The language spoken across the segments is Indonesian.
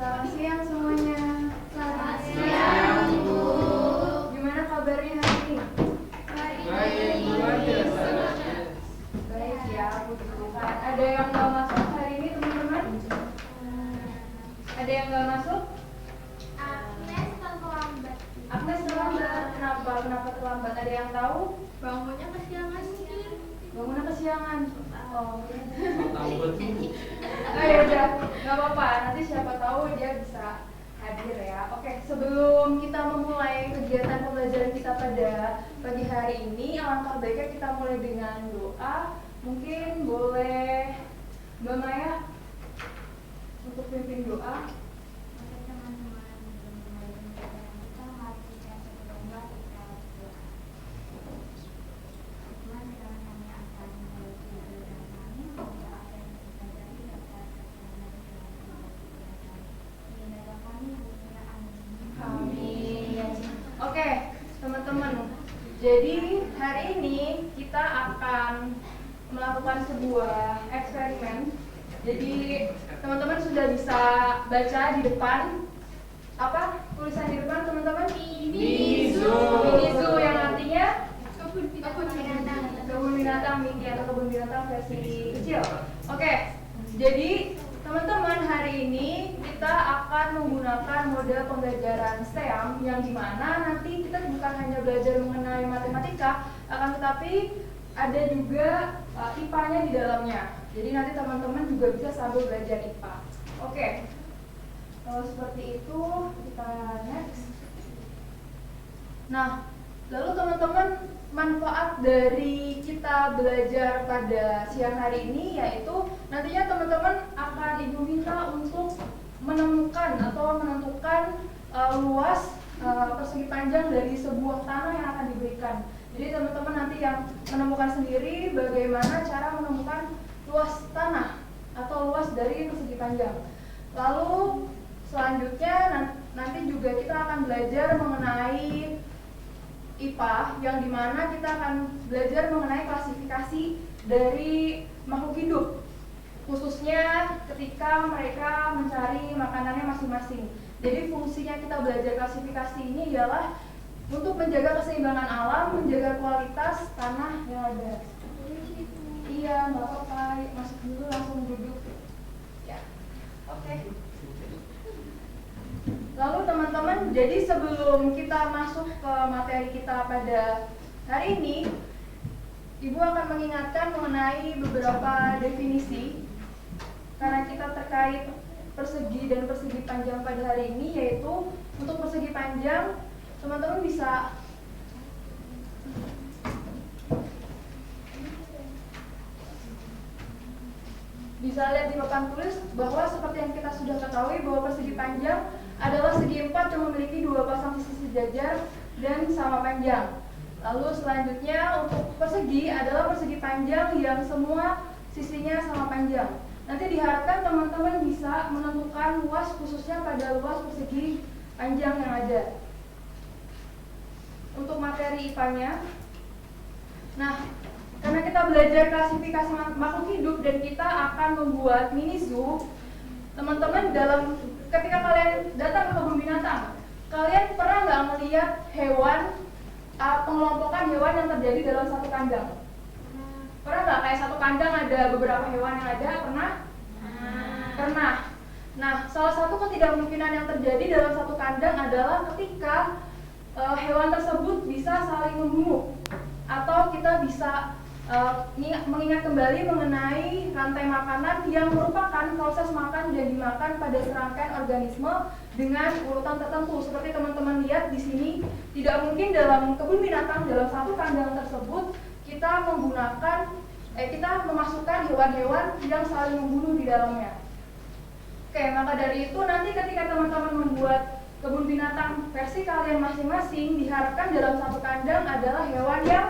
Selamat siang semuanya. Selamat siang, Bu. Gimana kabarnya hari ini? Baik ya, puji Tuhan. Ada yang nggak masuk hari ini, teman-teman? Ada yang nggak masuk? Agnes terlambat. Agnes terlambat. Kenapa? Kenapa terlambat? Ada yang tahu? Bangunnya kesiangan mungkin. Bangunnya kesiangan. Oh, Tahu ya udah, nggak apa-apa. Nanti siapa tahu dia bisa hadir ya. Oke, sebelum kita memulai kegiatan pembelajaran kita pada pagi hari ini, alangkah baiknya kita mulai dengan doa. Mungkin boleh Mbak Maya untuk pimpin doa. Oke teman-teman, sebelum mulai pembelajaran kita, mari kita berdoa kita berdoa. Tuhan, firman kami akan mulai pembelajaran kami, semoga apa yang kita pelajari dapat tertanam dalam hidup kita. Ini adalah kami yang berdoa, amin. Amin. Oke, teman-teman. Jadi hari ini kita akan melakukan sebuah eksperimen. Jadi teman-teman sudah bisa baca di depan apa tulisan di depan teman-teman? Mini Zoo. Mini Zoo yang artinya Kebun binatang mini atau kebun binatang versi kecil. Oke, jadi teman-teman hari ini kita akan menggunakan model pembelajaran STEM yang dimana nanti kita bukan hanya belajar mengenai matematika, akan tetapi ada juga IPA-nya di dalamnya. Jadi nanti teman-teman juga bisa sambil belajar IPA. Oke, kalau seperti itu kita next. Nah, lalu teman-teman manfaat dari kita belajar pada siang hari ini yaitu nantinya teman-teman akan Ibu minta untuk menemukan atau menentukan luas persegi panjang dari sebuah tanah yang akan diberikan. Jadi teman-teman nanti yang menemukan sendiri bagaimana cara menemukan luas tanah atau luas dari persegi panjang. Lalu selanjutnya nanti juga kita akan belajar mengenai IPA yang dimana kita akan belajar mengenai klasifikasi dari makhluk hidup, khususnya ketika mereka mencari makanannya masing-masing. Jadi fungsinya kita belajar klasifikasi ini ialah untuk menjaga keseimbangan alam, menjaga kualitas tanah yang ada. Iya, nggak apa-apa. Masuk dulu, langsung duduk. Ya, oke. Lalu teman-teman, jadi sebelum kita masuk ke materi kita pada hari ini, Ibu akan mengingatkan mengenai beberapa definisi karena kita terkait persegi dan persegi panjang pada hari ini, yaitu untuk persegi panjang teman-teman bisa lihat di papan tulis bahwa seperti yang kita sudah ketahui bahwa persegi panjang adalah segi empat yang memiliki dua pasang sisi sejajar dan sama panjang. Lalu selanjutnya untuk persegi adalah persegi panjang yang semua sisinya sama panjang. Nanti diharapkan teman-teman bisa menentukan luas khususnya pada luas persegi panjang yang ada. Untuk materi IPA-nya, nah karena kita belajar klasifikasi makhluk hidup dan kita akan membuat mini zoo, teman-teman ketika kalian datang ke kebun binatang, kalian pernah nggak melihat hewan, pengelompokan hewan yang terjadi dalam satu kandang? Pernah nggak kayak satu kandang ada beberapa hewan yang ada? Pernah? Pernah. Nah, salah satu ketidakmungkinan yang terjadi dalam satu kandang adalah ketika hewan tersebut bisa saling membunuh atau kita bisa mengingat kembali mengenai rantai makanan yang merupakan proses makan dan dimakan pada serangkaian organisme dengan urutan tertentu. Seperti teman-teman lihat di sini, tidak mungkin dalam kebun binatang dalam satu kandang tersebut kita memasukkan hewan-hewan yang saling membunuh di dalamnya. Oke, maka dari itu nanti ketika teman-teman membuat kebun binatang versi kalian masing-masing, diharapkan dalam satu kandang adalah hewan yang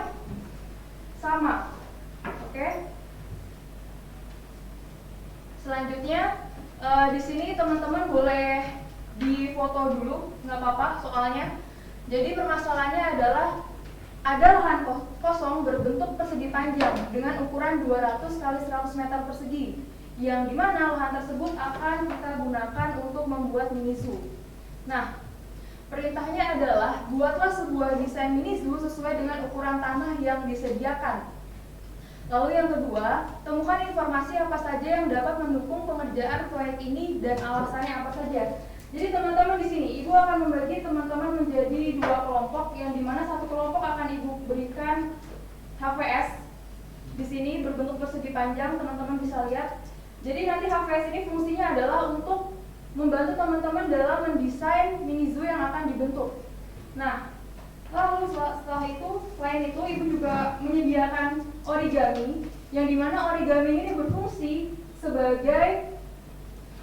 sama. Oke. Selanjutnya di sini teman-teman boleh difoto dulu, nggak apa-apa soalnya. Jadi permasalahannya adalah ada lahan kosong berbentuk persegi panjang dengan ukuran 200 kali 100 meter persegi, yang dimana lahan tersebut akan kita gunakan untuk membuat mini zoo. Nah, perintahnya adalah buatlah sebuah desain mini zoo sesuai dengan ukuran tanah yang disediakan. Lalu yang kedua, temukan informasi apa saja yang dapat mendukung pengerjaan proyek ini dan alasannya apa saja. Jadi teman-teman di sini, Ibu akan membagi teman-teman menjadi dua kelompok, yang dimana satu kelompok akan Ibu berikan HVS. Di sini berbentuk persegi panjang, teman-teman bisa lihat. Jadi nanti HVS ini fungsinya adalah untuk membantu teman-teman dalam mendesain mini zoo yang akan dibentuk. Nah, lalu selain itu Ibu juga menyediakan origami, yang dimana origami ini berfungsi sebagai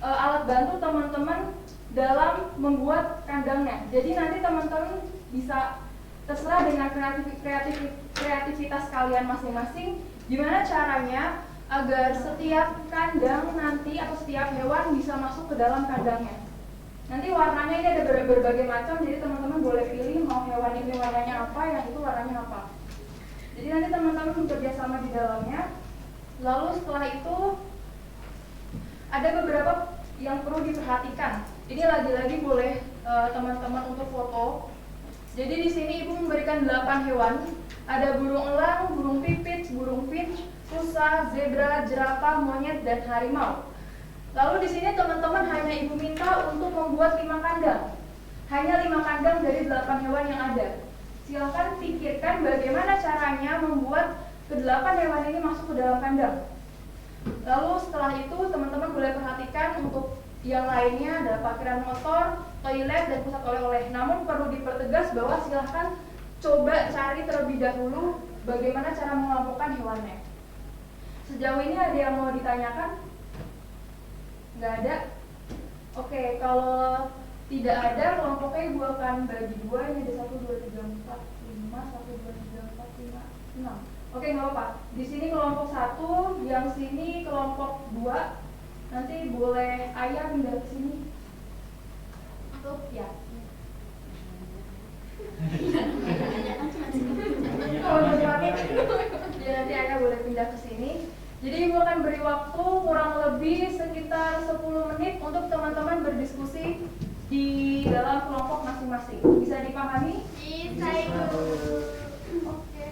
alat bantu teman-teman dalam membuat kandangnya. Jadi nanti teman-teman bisa terserah dengan kreativitas kalian masing-masing, gimana caranya agar setiap kandang nanti atau setiap hewan bisa masuk ke dalam kandangnya. Nanti warnanya ini ada berbagai macam, jadi teman-teman boleh pilih mau hewan ini warnanya apa, yang itu warnanya apa. Jadi nanti teman-teman bekerja sama di dalamnya. Lalu setelah itu ada beberapa yang perlu diperhatikan. Ini lagi-lagi boleh teman-teman untuk foto. Jadi di sini Ibu memberikan 8 hewan. Ada burung elang, burung pipit, burung finch, rusa, zebra, jerapah, monyet, dan harimau. Lalu di sini teman-teman hanya Ibu minta untuk membuat 5 kandang. Hanya 5 kandang dari 8 hewan yang ada. Silakan pikirkan bagaimana caranya membuat ke-8 hewan ini masuk ke dalam kandang. Lalu setelah itu teman-teman boleh perhatikan untuk yang lainnya ada parkiran motor, toilet, dan pusat oleh-oleh. Namun perlu dipertegas bahwa silahkan coba cari terlebih dahulu bagaimana cara mengelompokkan hewannya. Sejauh ini ada yang mau ditanyakan? Nggak ada? Oke, kalau tidak ada, kelompoknya Ibu akan bagi dua. Ini ada 1, 2, 3, 4, 5, 1, 2, 3, 4, 5, 6. Oke, nggak apa-apa. Di sini kelompok 1, yang sini kelompok 2. Nanti boleh ayah pindah ke sini. Tuh, ya. Kalau dipakai, ya nanti ayah boleh pindah ke sini. Jadi Ibu akan beri waktu kurang lebih sekitar 10 menit untuk teman-teman berdiskusi di dalam kelompok masing-masing. Bisa dipahami? Bisa, Ibu. Oke.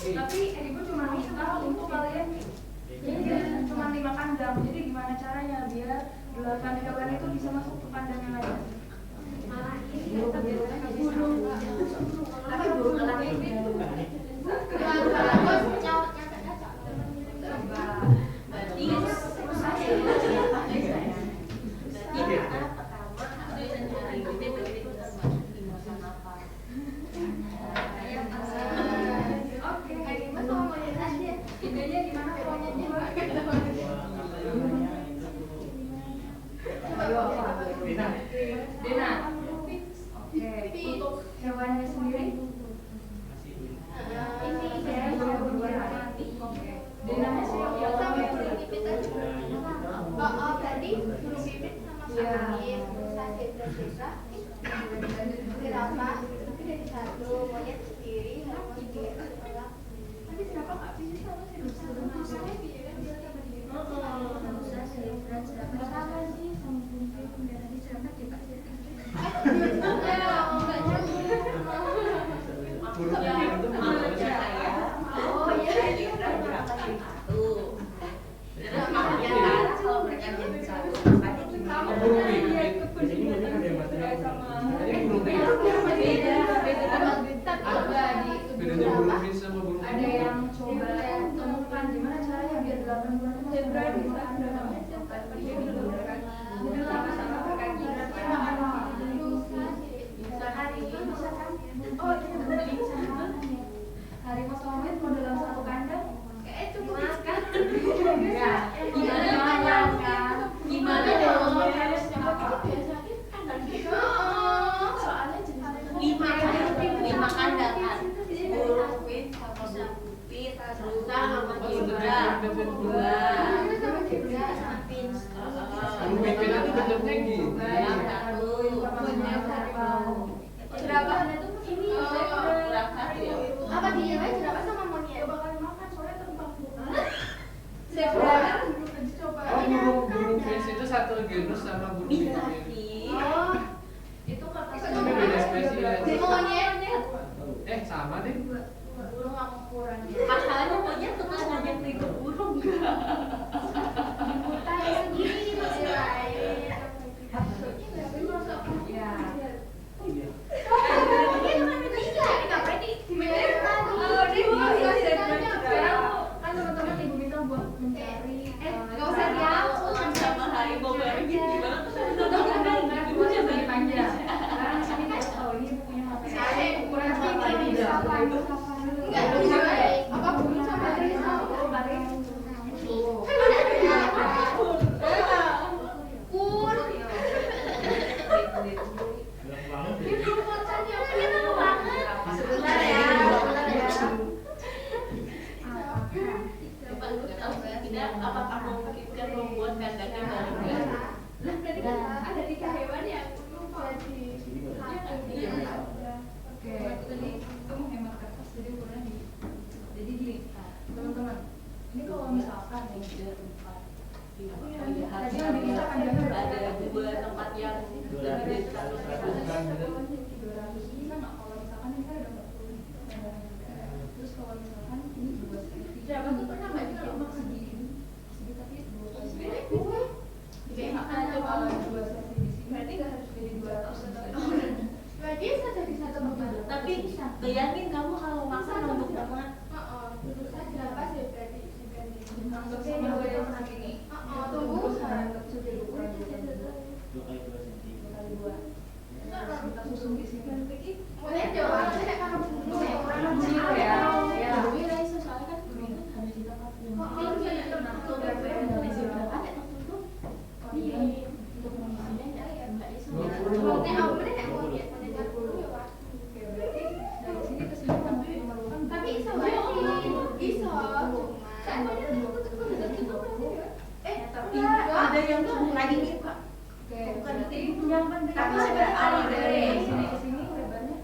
Tapi Ibu cuma minta untuk kalian ini cuma 5 kandang. Jadi gimana caranya biar 8 hewan itu bisa masuk ke kandang yang lain? Malah ini Oke, idenya gimana monyetnya? Ayo, Dina. Oke, untuk hewannya sendiri? ini Saya ya mau berdua. Oke, Dinanya sih yang sama pertama. burung pipit aja. Oh, tadi burung pipit sama sapi, rusa, zebra, zirafa, tapi dari satu monyet sendiri, harimau sendiri, tapi zirafa nggak bisa sama sih rusa, rusanya dia kan dia sama dia. Rusa, zebra, sama sih sama burung pipit, dan tadi zirafa juga sih. Nggak oh iya. Ada yang coba temukan gimana caranya biar 8 bulan itu zebra bisa sama berkaki oh harimau sama monyet mau dalam satu kandang Kayak cukup kan? gimana dong Harusnya biasanya kandang gitu. Soalnya jenis lima kandang kan burung pipit sama burung pipit rusa sama zebra dua Burung pipit itu bentuknya gini. satu jerapahnya tuh ini kurang satu ya apa dia jerapah sama monyet? Oh, burung fish itu satu genus sama burung bisa pipit. sih Oh, itu kata Tapi beda spesies. monyet. Sama deh. burung sama ukurannya masalahnya monyet suka ngajak ribut burung Tanya sendiri masih lain. ya kan teman-teman ibu minta buat mencari nggak usah jauh. sama harimau bareng gitu gimana bukunya bagi panjang sekarang sini kayak tahu ini bukunya apa ya ukuran apa Enggak, apa burung sama harimau sama kur. sebentar ya coba lu tahu tidak apakah memungkinkan membuat kandangnya bareng Lah, berarti kan ada 3 hewan yang oke tadi kamu hemat kertas jadi ukurannya di jadi gini teman-teman ini kalau misalkan nih tadi yang diminta panjangnya ada dua tempat yang gede bisa nggak kalau misalkan ini kan ada 40 terus kalau misalkan ini 2 cm Siapa tuh pernah nggak bikin emak segi tapi 2 cm bisa? jadi makan coba 2 cm di sini berarti nggak harus jadi 200 Berarti bisa jadi satu tempat. tapi bayangin kamu kalau makan untuk banget Rusa, jerapah, zebra, anggap sama gue yang menang ini tunggu. anggap kecil jadi ukuran 2 kali 2 kita susun di sini Monyet jawab kayak kamu dulu ya. ukuran kecil ya ya soalnya kan burung kan harus didapat untuk mengisinya ya nggak bisa Monyet aku bener kayak monyet dulu ya, Pak. oke berarti dari sini ke sini kamu memerlukan Tapi iso wae sih. Iso. Kan monyet itu tapi ada yang lagi nih kak oke bukan berarti itu yang penting tapi sebenarnya dari sini ke sini lebarnya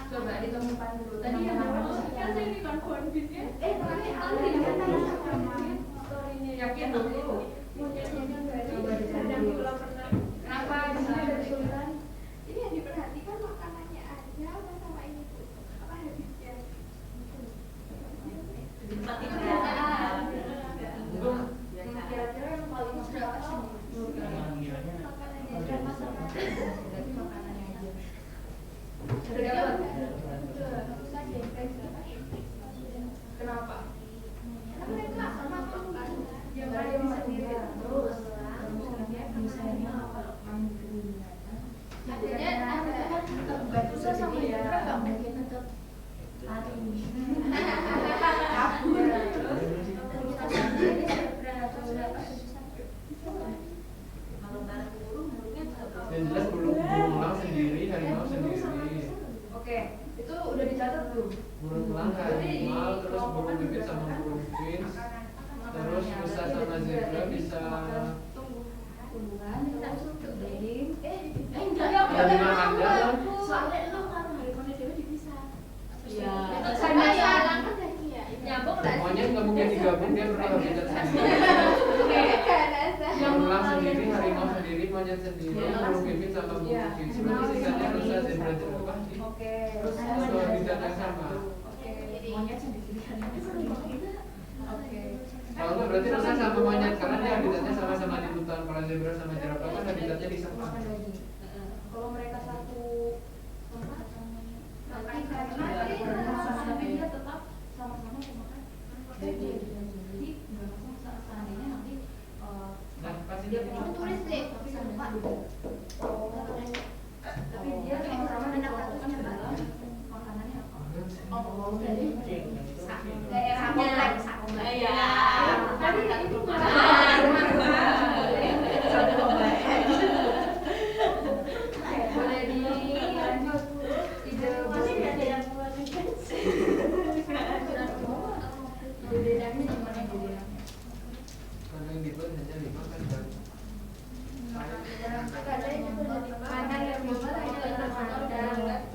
coba ditemukan dulu tadi yang yakin dulu coba dicari dulu kenapa di sini ada kesulitan Ini yang diperhatikan makanannya aja apa sama ini tuh? Apa habisnya? tempat itu kira-kira yang paling masuk akal sih Makanannya aja apa sama berarti makanannya aja Udah dapat Rusa, zebra, jerapah, kenapa karena mereka sama makan. yang ada sendiri terus misalnya apa Akhirnya ada bukan susah sama dia nggak mungkin tetap lari kabur terus kita sendiri atau berapa susah Kalau barang burung burungnya juga Yang jelas burung elang sendiri, harimau sendiri. Oke, itu udah dicatat belum? Burung elang, harimau, terus burung pipit sama burung finch. Terus rusa sama zebra bisa tumbuhan terus untuk breeding enggak Ya, yang dimakan kan? soalnya lu kalau harimau dewa dipisah Iya. sama ya kan lagi ya Nyambung nggak sih? Monyet nggak mungkin digabung, dia perlu habitat sendiri. Burung elang sendiri, harimau sendiri, monyet sendiri, burung pipit sama burung finch. Berarti sisanya rusa, zebra, jerapah sih. Oke. Satu habitat yang sama. Oke. monyet sendiri Oke. Kalau nggak berarti rusa sama monyet karena dia habitatnya sama-sama di hutan. Kalau zebra sama jerapah kan habitatnya di savana. Kalau mereka satu tempat, nanti tapi dia tetap sama-sama pemakan. Jadi nggak masalah seandainya nanti Nah, pasti dia dia punya tulis deh tapi sampai lupa. Tapi dia Tapi sama-sama menetapkan difokuskan ke dalam makanannya apa? oh jadi daerah kompleks Iya. tadi Satu itu Boleh dilanjut ide masih ada yang mau ide bedanya gimana ide bedanya? Karena yang dibuat hanya 5 kan dan mana yang gimana itu ada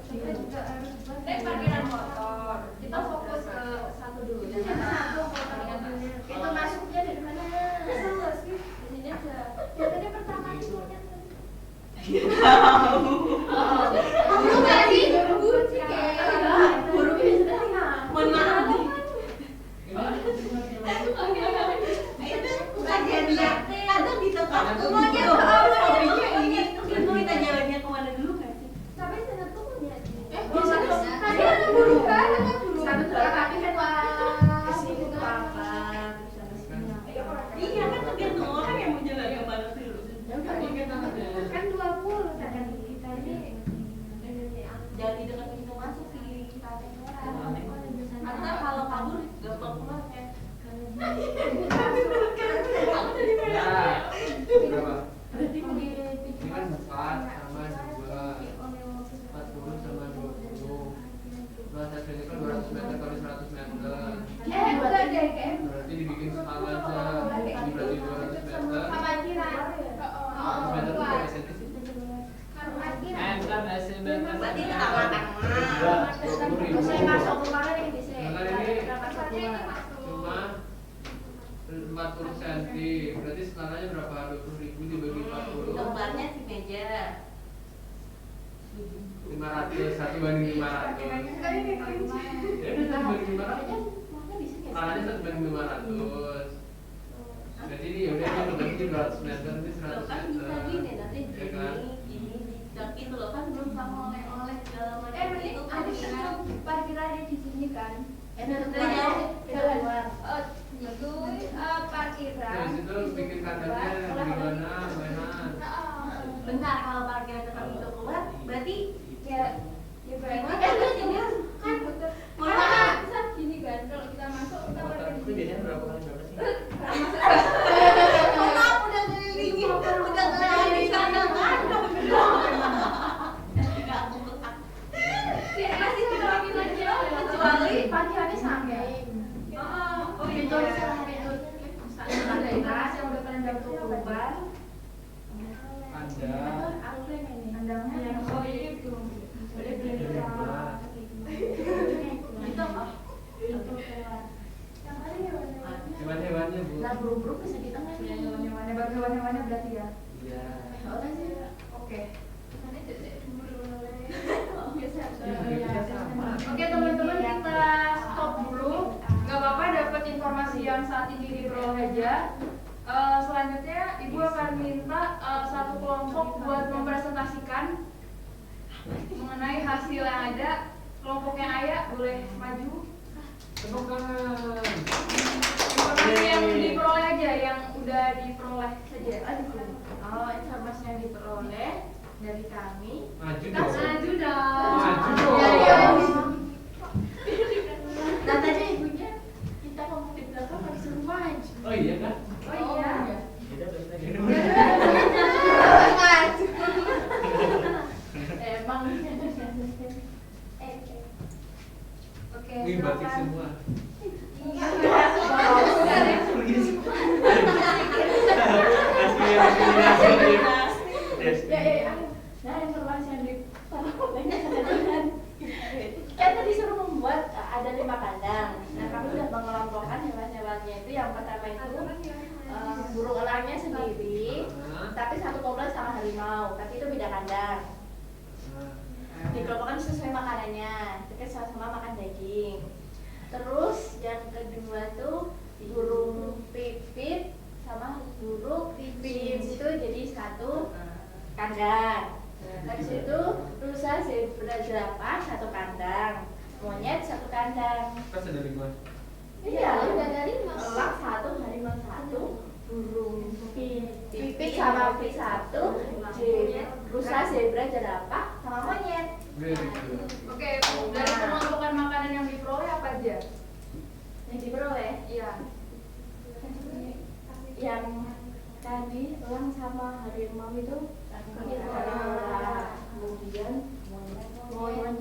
kita juga harus parkiran motor. Kita fokus ke satu dulu. itu masuknya dari mana bisa nggak sih di sini aja ya tadi pertama itu Burung nggak sih? burung sih kayak burung itu Mohon maaf nih. ini Itu bukan jadinya. Kadang di tempat semuanya hobinya ini. Itu kita jalannya kemana dulu nggak sih? sampai sana tuh punya Bisa. tadi ada burung kan ada burung Satu tuh tapi kan kesini tuh apa Iya kan tergantung orang yang mau jalan kemana dulu. kan 20 kadang kita ini Jangan di dekat pintu masuk sih. Atau kalau kabur gampang keluarnya. ya berapa? berarti Ini kan 4 sama 2 40 sama 20 luas hasilnya kan 200 meter kali 100 meter enggak deh kayak berarti dibikin skala aja ini berarti 200 meter sama kira 100 meter itu berapa senti sih? Berarti itu tak makan. saya masuk kemarin yang bisa Nah, kan ini cuma 40 cm berarti skalanya berapa? 20.000 dibagi 40 Lembarnya si meja. 500 1 banding 500 ya udah 1 banding 500 skalanya 1 banding 500 jadi ini yaudah ini berbagi 200 meter ini 100 Kan meter bisa gini nanti ya kan? ini dicak itu loh kan belum sama oleh-oleh segala macam berarti itu ada satu parkirannya di sini kan keluar. itu Nah, parkiran di situ bikin kandangnya gimana mainan Bentar kalau parkiran tetap itu keluar berarti ya ya berarti Gimana? kan betul Mohon maaf. bisa gini kan kalau kita masuk kita parkir di itu sini biasanya berapa kali berapa sih? Mohon maaf udah ngelilingi udah ngelilingi di sana kan nggak aku ketak masih terlalu jauh kecuali parkirannya sampai oh iya itu ada ibarat yang udah kalian jauh keluar ada andangnya yang Oh ini belum. itu apa itu keluar yang paling hewan-hewannya bu lah burung-burung bisa di tengah Ya, nih hewan-hewannya baru hewan-hewannya berarti ya. iya orang sih Oke. sana cek Oke teman-teman kita stop dulu. Gak apa-apa dapat informasi yang saat ini diperoleh aja. Selanjutnya ibu akan minta satu kelompok buat mempresentasikan mengenai hasil yang ada. Kelompoknya Ayah boleh maju. tepuk tangan Informasi yang diperoleh aja, yang udah diperoleh saja. oh informasi yang diperoleh dari kami harimau, tapi itu beda kandang. Dikelompokkan sesuai makanannya, mereka sama-sama makan daging. Terus yang kedua tuh burung pipit sama burung pipit itu jadi satu kandang. Habis itu rusa, zebra, jerapah satu kandang, monyet satu kandang. Pas ada 5. Iya, udah dari mas. elang satu, harimau satu, burung pipit sama pipit satu, rusa, zebra, jerapah sama monyet. Very good. Oke, Bu, dari pengelompokan makanan yang diperoleh apa aja? Yang diperoleh Iya. yang tadi elang sama harimau itu kemudian monyet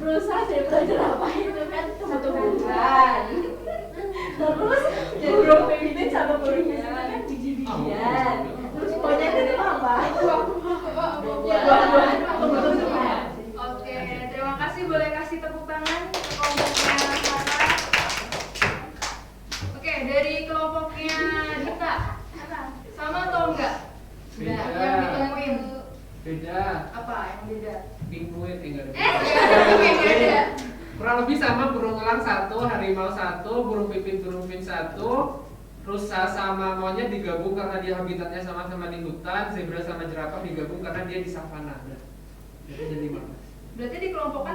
rusa, zebra, jerapah itu kan tumbuh-tumbuhan. Terus burung pipit sama burung pipit kan biji-bijian. Terus monyet itu apa? Buah-buahan tumbuh-tumbuhan. Oke, terima kasih. Boleh kasih tepuk tangan ke kelompoknya Sarah. Oke, dari kelompoknya Dita, sama atau enggak? Beda. Yang ditemuin Beda. apa yang beda? Pinguin tinggal. Beda. Kurang lebih sama, burung elang 1, harimau 1, burung pipit satu, rusa sama monyet digabung karena dia habitatnya sama-sama di hutan, zebra sama jerapah digabung karena dia di savana. Jadi jadi 15. Berarti dikelompokkan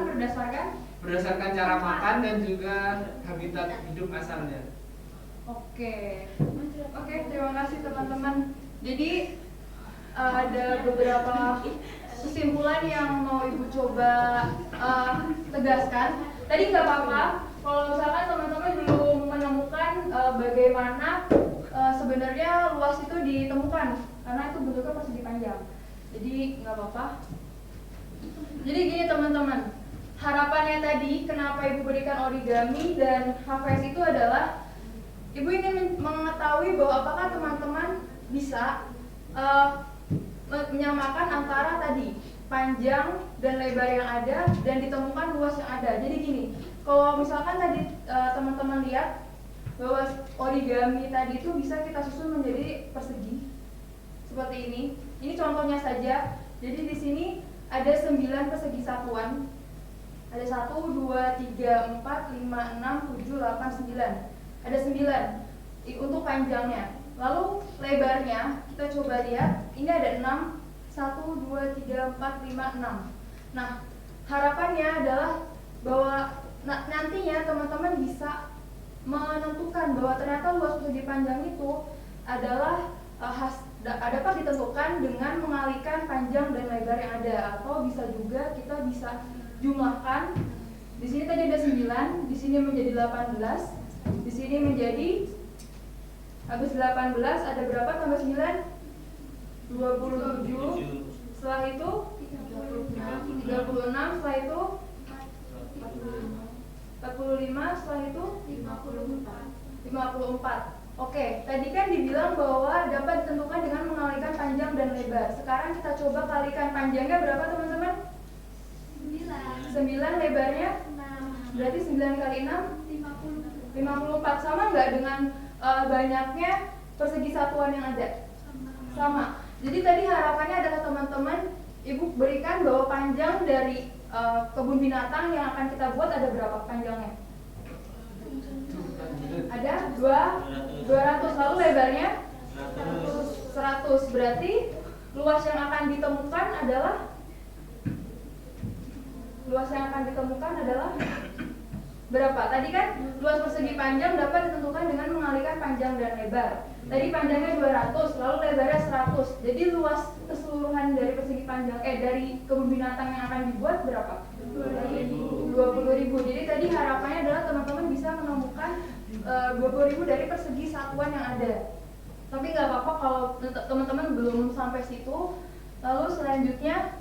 Berdasarkan cara makan dan juga habitat hidup asalnya. Oke. Oke, terima kasih teman-teman. Jadi ada beberapa kesimpulan yang mau Ibu coba tegaskan. Tadi nggak apa-apa kalau misalkan teman-teman belum menemukan bagaimana sebenarnya luas itu ditemukan, karena itu bentuknya persegi panjang. Jadi nggak apa-apa. Jadi gini teman-teman, harapannya tadi kenapa Ibu berikan origami dan HVS itu adalah Ibu ingin mengetahui bahwa apakah teman-teman bisa menyamakan antara tadi panjang dan lebar yang ada dan ditemukan luas yang ada. Jadi gini, kalau misalkan tadi teman-teman lihat bahwa origami tadi itu bisa kita susun menjadi persegi seperti ini. Ini contohnya saja. Jadi di sini ada 9 persegi satuan. Ada 1, 2, 3, 4, 5, 6, 7, 8, 9. Ada 9 untuk panjangnya. Lalu lebarnya kita coba lihat, ini ada 6, 1, 2, 3, 4, 5, 6. Nah, harapannya adalah bahwa nantinya teman-teman bisa menentukan bahwa ternyata luas persegi panjang itu adalah dapat ditentukan dengan mengalihkan panjang dan lebar yang ada, atau bisa juga kita bisa jumlahkan. Di sini tadi ada 9, di sini menjadi 18, di sini menjadi habis 18 ada berapa tambah 9? 27. Setelah itu 36, setelah itu 45, setelah itu 54. Oke, tadi kan dibilang bahwa dapat ditentukan dengan mengalihkan panjang dan lebar. Sekarang kita coba kalikan panjangnya berapa teman-teman? 9, lebarnya? 6. Berarti 9 kali 6? 54. Sama nggak dengan banyaknya persegi satuan yang ada? Sama. Jadi tadi harapannya adalah teman-teman Ibu berikan bahwa panjang dari kebun binatang yang akan kita buat ada berapa panjangnya? Ada 200. Lalu lebarnya 100. Berarti luas yang akan ditemukan adalah berapa? Tadi kan luas persegi panjang dapat ditentukan dengan mengalihkan panjang dan lebar. Tadi panjangnya 200, lalu lebarnya 100. Jadi luas keseluruhan dari persegi panjang dari kebun binatang yang akan dibuat berapa? 20.000. Jadi tadi harapannya adalah teman-teman bisa menemukan 20.000 dari persegi satuan yang ada. Tapi nggak apa-apa kalau teman-teman belum sampai situ. Lalu selanjutnya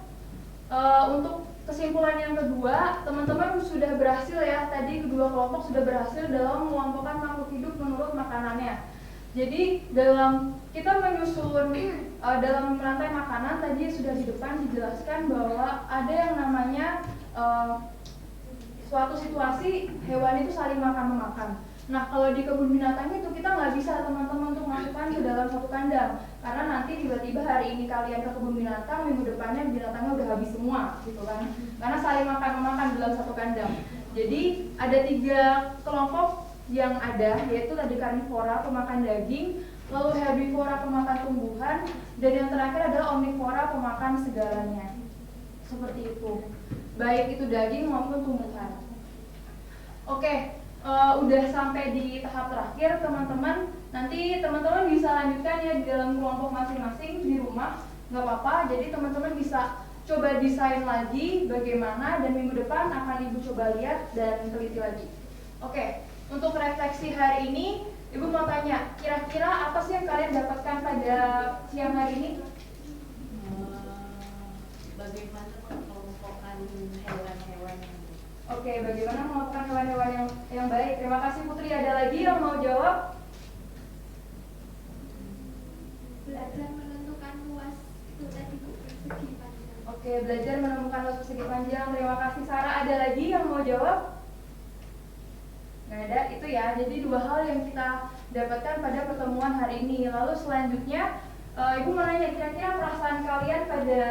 untuk kesimpulan yang kedua, teman-teman sudah berhasil ya, tadi kedua kelompok sudah berhasil dalam mengelompokkan makhluk hidup menurut makanannya. Jadi dalam kita menyusun dalam rantai makanan tadi sudah di depan dijelaskan bahwa ada yang namanya suatu situasi hewan itu saling makan-memakan. Nah, kalau di kebun binatang itu kita nggak bisa teman-teman untuk masukkan ke dalam satu kandang, karena nanti tiba-tiba hari ini kalian ke kebun binatang, minggu depannya binatangnya udah habis semua, gitu kan? Karena saling makan-memakan dalam satu kandang. Jadi ada 3 kelompok yang ada, yaitu tadi karnivora, pemakan daging, lalu herbivora, pemakan tumbuhan, dan yang terakhir adalah omnivora, pemakan segalanya. Seperti itu, baik itu daging maupun tumbuhan. Oke. Udah sampai di tahap terakhir teman-teman. Nanti teman-teman bisa lanjutkan ya di dalam kelompok masing-masing di rumah, nggak apa-apa. Jadi teman-teman bisa coba desain lagi bagaimana, dan minggu depan akan ibu coba lihat dan teliti lagi. Oke, untuk refleksi hari ini ibu mau tanya, kira-kira apa sih yang kalian dapatkan pada siang hari ini? Bagaimana mengelompokkan hewan-hewan. Oke, bagaimana melakukan hewan-hewan yang baik? Terima kasih Putri. Ada lagi yang mau jawab? Belajar menentukan luas itu tadi persegi panjang. Oke, belajar menemukan luas persegi panjang. Terima kasih Sarah. Ada lagi yang mau jawab? Nggak ada, itu ya. Jadi 2 hal yang kita dapatkan pada pertemuan hari ini. Lalu selanjutnya, Ibu mau nanya, kira-kira perasaan kalian pada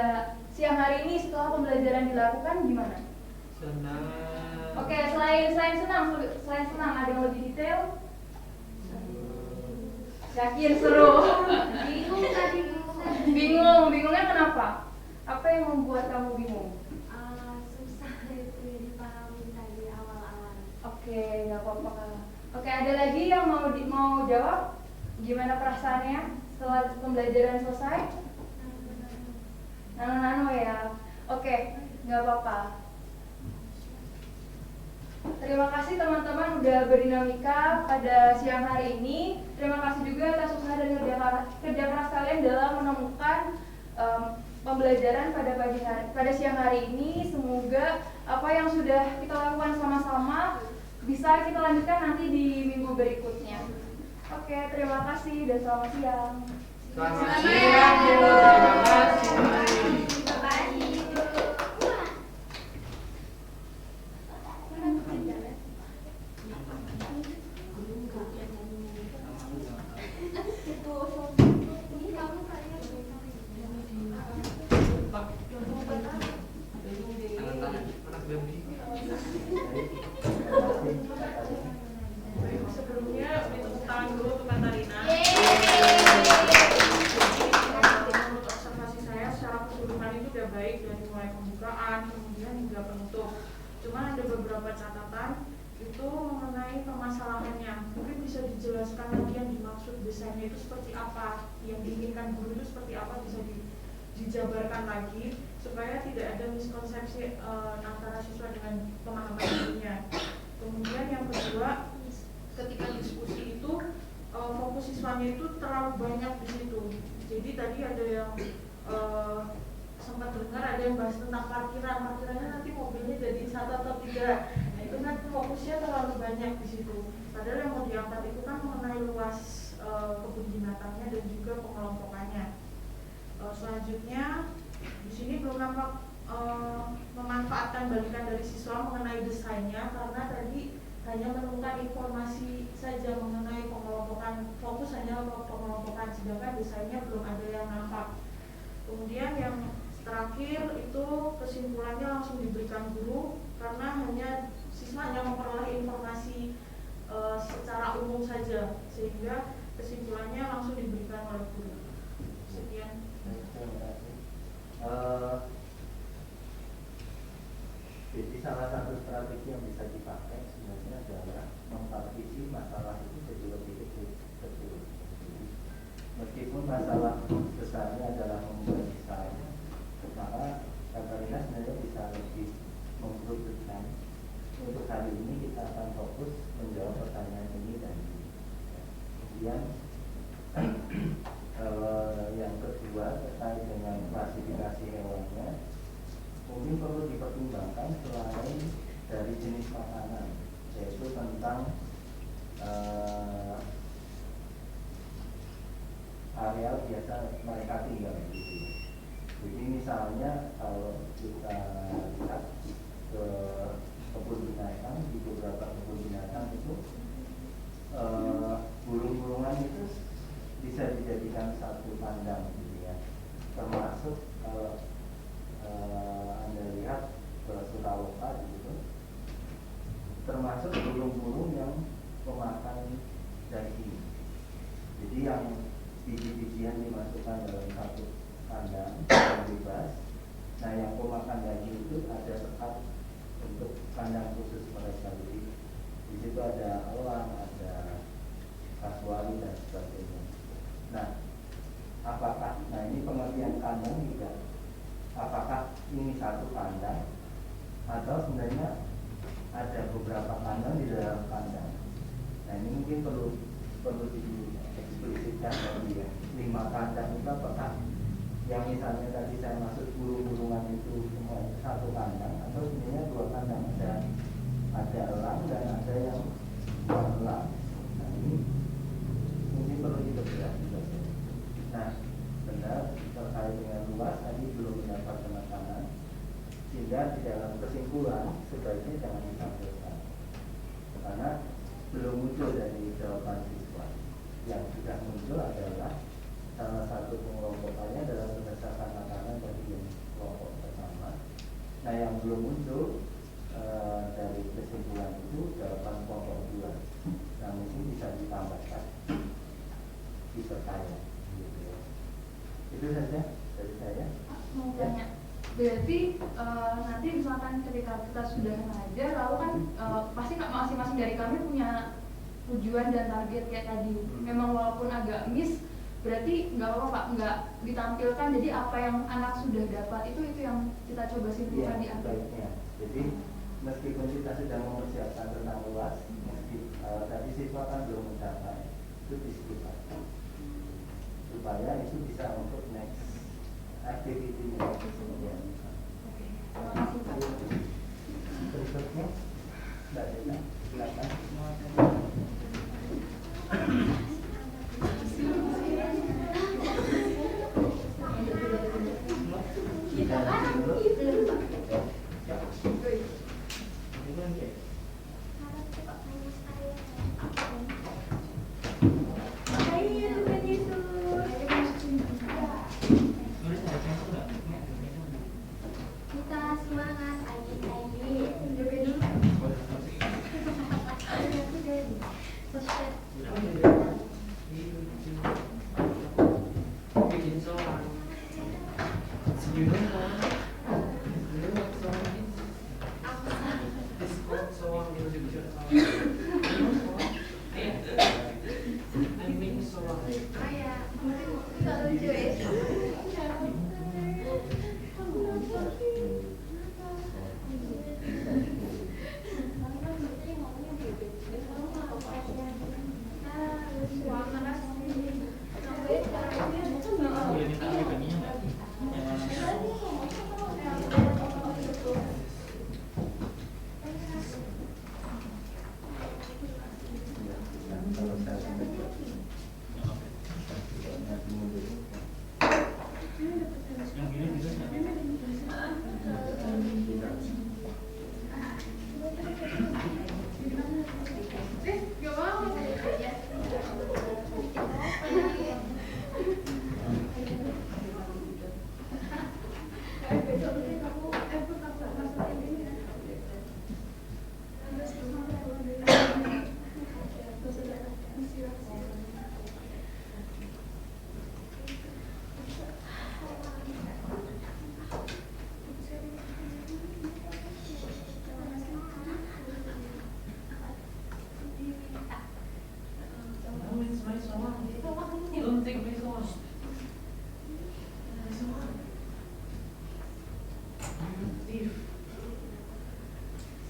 siang hari ini setelah pembelajaran dilakukan gimana? Senang. Oke, selain senang, ada yang lebih detail? Yakin seru? Bingung tadi. Bingungnya kenapa? Apa yang membuat kamu bingung? Susah itu dipahami tadi awal-awal. Oke, nggak apa-apa. Oke, ada lagi yang mau jawab? Gimana perasaannya setelah pembelajaran selesai? Nano ya. Oke, nggak apa-apa. Terima kasih teman-teman udah berdinamika pada siang hari ini. Terima kasih juga atas usaha dan kerja keras kalian dalam menemukan pembelajaran pada siang hari ini. Semoga apa yang sudah kita lakukan sama-sama bisa kita lanjutkan nanti di minggu berikutnya. Oke, terima kasih dan selamat siang. Selamat siang, Bu. Terima kasih. Sebelumnya tepuk tangan dulu untuk Katarina. Menurut observasi saya secara keseluruhan itu sudah baik, dari mulai pembukaan kemudian hingga penutup. Cuma ada beberapa catatan itu mengenai permasalahannya. Mungkin bisa dijelaskan lagi yang dimaksud desainnya itu seperti apa, yang diinginkan guru itu seperti apa, bisa dijabarkan lagi supaya tidak ada miskonsepsi antara siswa dengan pemahaman gurunya. Kemudian yang kedua, ketika diskusi itu fokus siswanya itu terlalu banyak di situ. Jadi tadi ada yang sempat dengar ada yang bahas tentang parkirannya nanti mobilnya jadi 1 atau 3. Nah, itu kan fokusnya terlalu banyak di situ. Padahal yang mau diangkat itu kan mengenai luas kebun binatangnya dan juga pengelompokannya. Selanjutnya di sini belum nampak memanfaatkan balikan dari siswa mengenai desainnya, karena tadi hanya menemukan informasi saja mengenai pengelompokan, fokus hanya pengelompokan, sedangkan desainnya belum ada yang nampak. Kemudian yang terakhir itu kesimpulannya langsung diberikan guru, karena siswa hanya memperoleh informasi secara umum saja, sehingga kesimpulannya langsung diberikan oleh guru. Sekian. Jadi salah satu strategi yang bisa dipakai sebenarnya adalah mempartisi masalah itu jadi lebih kecil. Meskipun masalah besarnya adalah membuat desain, maka Katarina sebenarnya bisa lebih mengkerucutkan. Untuk hari ini kita akan fokus menjawab pertanyaan ini dan ini. Kemudian yang kedua terkait dengan klasifikasi hewannya, mungkin perlu dipertimbangkan selain dari jenis makanan, yaitu tentang areal biasa mereka tinggal gitu. Jadi misalnya kalau kita lihat ke itu burung-burungan itu bisa dijadikan satu kandang gitu ya. Termasuk kalau Anda lihat ke Sukawaka gitu, termasuk burung-burung yang pemakan daging. Jadi yang biji-bijian dimasukkan dalam satu kandang yang bebas. Nah, yang pemakan daging itu ada sekat untuk kandang khusus mereka. Jadi di situ ada elang, ada kasuari dan sebagainya. Nah, apakah ini pengertian kandang juga? Apakah ini satu kandang atau sebenarnya ada beberapa kandang di dalam kandang? Nah, ini mungkin perlu dieksplisitkan tadi ya. 5 kandang itu apakah yang misalnya tadi saya maksud burung-burungan itu semua itu satu kandang atau sebenarnya 2 kandang, ada elang dan ada yang bukan elang. Nah, ini mungkin perlu dibedah juga. Nah, benar terkait dengan luas tadi belum mendapat penekanan, sehingga di dalam kesimpulan sebaiknya jangan ditampilkan karena belum muncul dari jawaban siswa. Yang sudah muncul adalah salah satu pengelompokannya adalah berdasarkan makanan dari kelompok pertama. Nah, yang belum muncul dari kesimpulan itu jawaban kelompok 2. Nah, mungkin bisa ditambahkan, diperkaya gitu ya. Itu saja dari saya. Mau tanya, berarti nanti misalkan ketika kita sudah mengajar, lalu kan pasti masing-masing dari kami punya tujuan dan target kayak tadi. Memang walaupun agak miss, berarti nggak apa-apa Pak, nggak ditampilkan. Jadi apa yang anak sudah dapat itu yang kita coba simpulkan di akhir. Baiknya. Jadi meskipun kita sudah mempersiapkan tentang luas, tadi siswa kan belum mencapai, itu diskusikan supaya itu bisa untuk next activity ya. Terima kasih Pak. Berikutnya Mbak Dena, silakan. Kita kan belum Pak. Kita semangat, adik-adik. Bikin soal.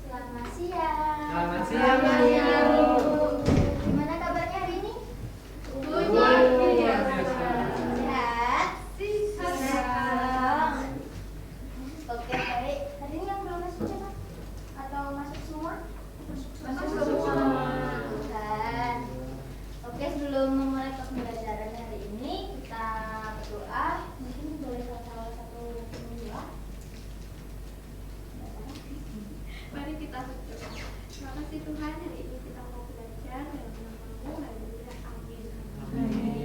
Selamat siang. Selamat siang. siang. Gimana kabarnya hari ini? Luar biasa. Sehat? Sehat. Oke, baik. Hari ini yang belum masuk siapa? Atau masuk semua? Masuk semua. Tuhan. Oke, sebelum memulai pembelajaran hari ini, kita berdoa. Mungkin boleh salah satu pemula. Mari kita berdoa. Terima kasih Tuhan, hari ini kita mau belajar dalam namamu. Haleluya, amin.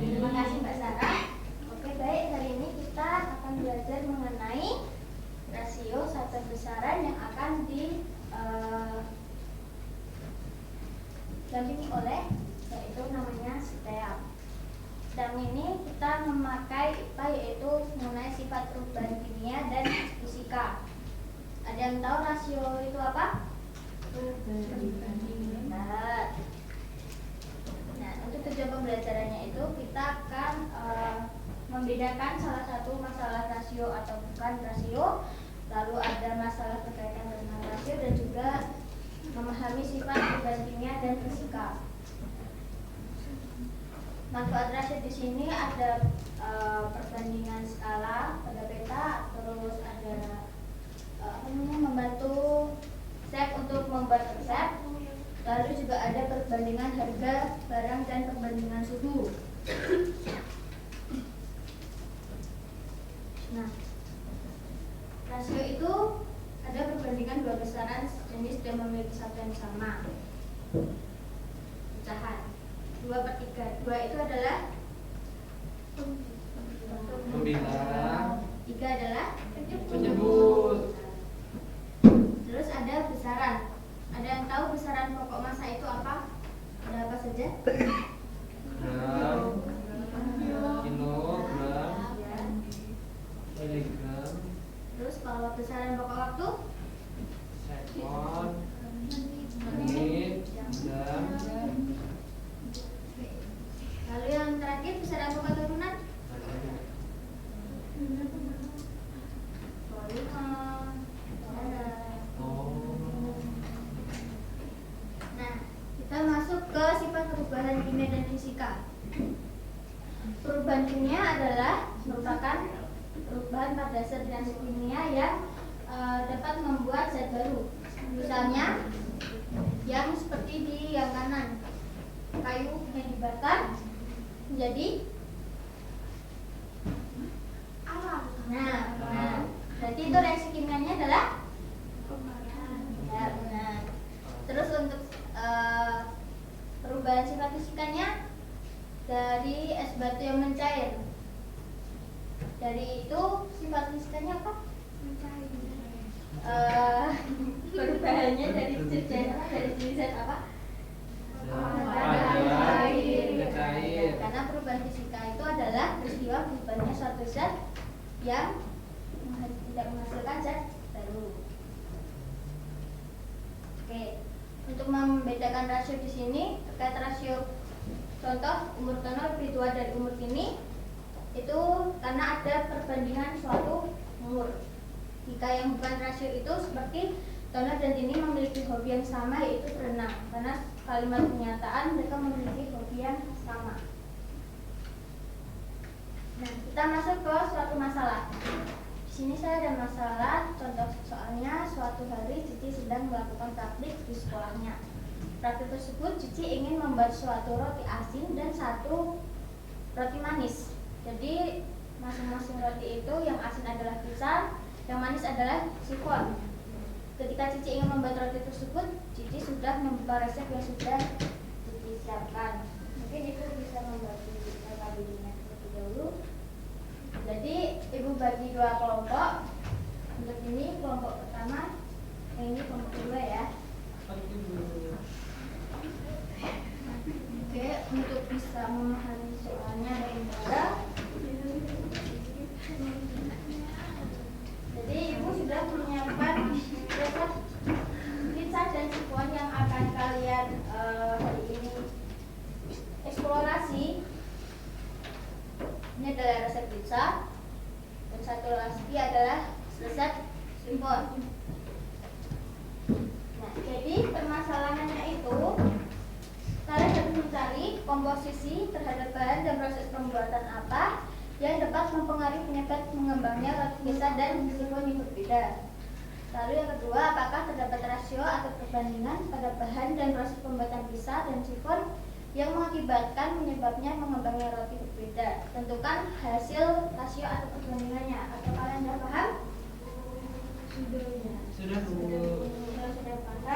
Terima kasih Mbak Sarah. Oke baik, hari ini kita akan belajar mengenai rasio satu besaran yang akan didampingi oleh, yaitu namanya setiap. Dan ini kita memakai IPA, yaitu mengenai sifat perubahan kimia dan fisika. Ada yang tahu rasio itu apa? Benar. Nah, untuk tujuan pembelajarannya itu kita akan membedakan salah satu masalah rasio atau bukan rasio, lalu ada masalah berkaitan dengan rasio, dan juga memahami sifat perubahan kimia dan fisika. Manfaat rasio di sini ada perbandingan skala pada peta, terus ada membantu SEP untuk membuat resep, lalu juga ada perbandingan harga barang dan perbandingan suhu. Nah, rasio itu ada perbandingan dua besaran jenis yang memiliki satu yang sama. Pecahan 2/3. 2 itu adalah Pembilang. 3 adalah Penyebut. Terus ada besaran. Ada yang tahu besaran pokok massa itu apa? Ada apa saja? Gram, kilogram, miligram, Terus kalau besaran pokok waktu? sekon, menit, jam. Lalu yang terakhir besaran pokok turunan? Volume. Nah, kita masuk ke sifat perubahan kimia dan fisika. Perubahan kimia adalah merupakan perubahan pada zat reaksi kimia yang dapat membuat zat baru. Misalnya, yang seperti di yang kanan, kayu yang dibakar menjadi Alam. Nah, berarti itu reaksi kimianya adalah ya, benar. Terus untuk perubahan sifat fisikanya dari es batu yang mencair. Dari itu sifat fisikanya apa? Perubahannya dari jenis zat apa? Cair. Karena perubahan fisika itu adalah peristiwa berubahnya suatu zat yang tidak menghasilkan zat baru. Oke, untuk membedakan rasio di sini terkait rasio, contoh umur Tono lebih tua dari umur Tini, itu karena ada perbandingan suatu umur. Jika yang bukan rasio itu seperti Tono dan Tini memiliki hobi yang sama, yaitu berenang, karena kalimat pernyataan mereka memiliki hobi yang sama. Nah, kita masuk ke suatu masalah. Di sini saya ada masalah, contoh soalnya suatu hari Cici sedang melakukan praktik di sekolahnya. Praktik tersebut Cici ingin membuat suatu roti asin dan satu roti manis. Jadi masing-masing roti itu yang asin adalah pisang, yang manis adalah sifon. Ketika Cici ingin membuat roti tersebut, Cici sudah membuka resep yang sudah Cici siapkan. Mungkin Ibu bisa membantu metodenya terlebih dahulu. Jadi Ibu bagi dua kelompok. Untuk ini kelompok pertama, yang ini kelompok kedua ya. Oke, untuk bisa memahami soalnya dari bawah. Jadi Ibu sudah menyiapkan resep pizza dan sifon yang akan kalian hari ini eksplorasi. Ini adalah resep pizza dan satu lagi adalah resep sifon. Nah, jadi permasalahannya itu kalian harus mencari komposisi terhadap bahan dan proses pembuatan apa yang dapat mempengaruhi penyebab mengembangnya roti pizza dan sifon yang berbeda. Lalu yang kedua, apakah terdapat rasio atau perbandingan pada bahan dan proses pembuatan pizza dan sifon yang mengakibatkan penyebabnya mengembangnya roti berbeda. Tentukan hasil rasio atau perbandingannya. Atau kalian sudah paham? Sudah Bu. Sudah paham?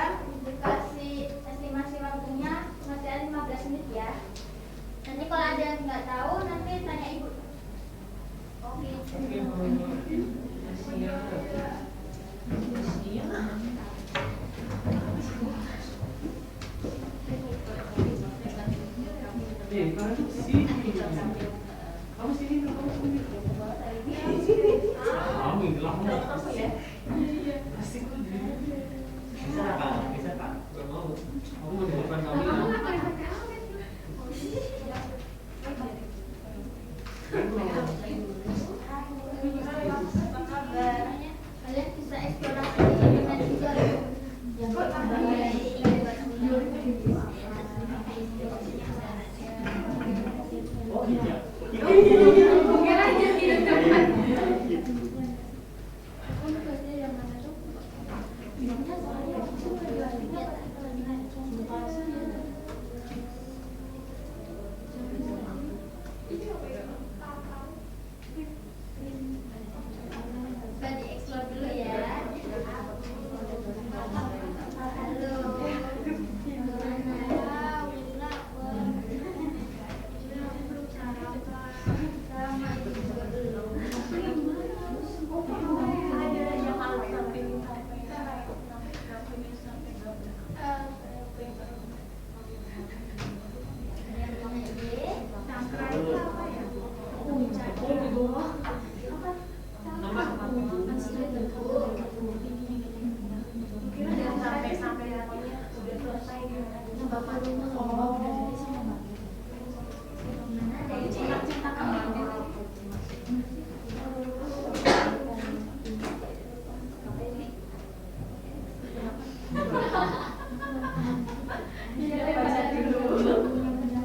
Baca dulu.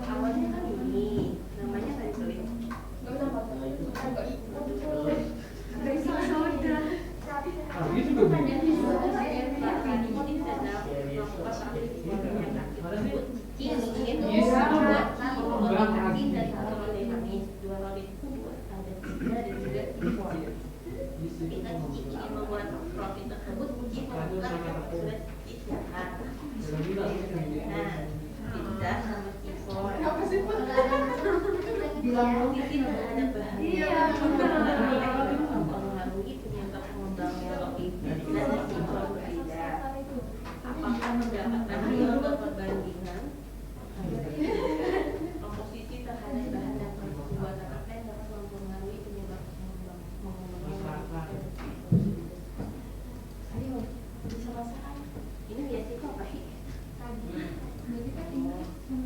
Awalnya kan ini, namanya tadi keling. Nggak bisa baca. Nah, itu Nggak Ah, dia juga bingung. Kita ingin membuat roti tersebut kita lakukan sudah disediakan. Nah, pizza sama keyboard. Apa sih, Pak? Bilang posisi terhadap bahan. Iya. Mempengaruhi penyebab mengembangnya roti pizza dan keyboard berbeda. Apakah mendapatkan hasil untuk perbandingan? Komposisi terhadap bahan dan pembuatan apa yang dapat mempengaruhi penyebab mengembangnya. Ayo, bisa masakan. Ini biasa kok pakai.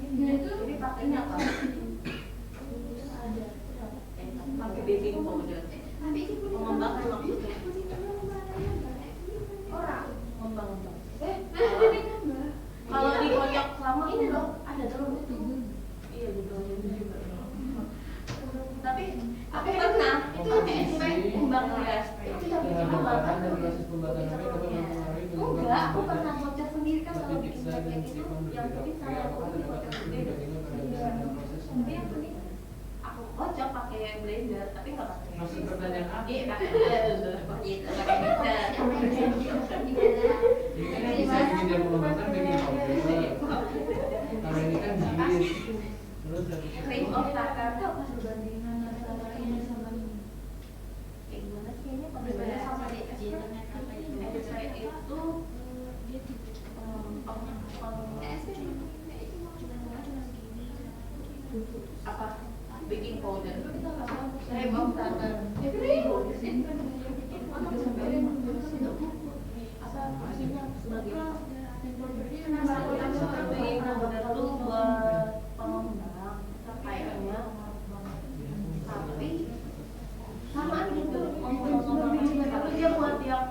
Ini pakainya apa? Pakai baking powder. Mengembangkan maksudnya. Orang mengembang. Kalau dikocok lama ini loh ada telur itu. Iya betul juga. Tapi aku pernah itu pakai kembang gas. Terhadap bahan dan proses pembuatan roti dapat mempengaruhi Enggak, aku pernah kocok sendiri kan kalau bikin cake itu yang penting saya aku kocok sendiri. Tapi yang penting aku kocok pakai blender tapi nggak pakai. Maksud pertanyaan apa? Iya pakai blender. Gitu pakai blender. Ini kan bisa bikin dia mengembangkan baking powder. Kalau ini kan yeast. Terus habis itu Cream of tartar itu apa perbandingan antara ini sama ini? Kayak gimana sih ini perbandingan sama di internet apa itu? Saya itu apa baking powder cream of tartar apa maksudnya sebagai baking powder itu buat pengembang kayaknya tapi sama gitu tapi dia buat yang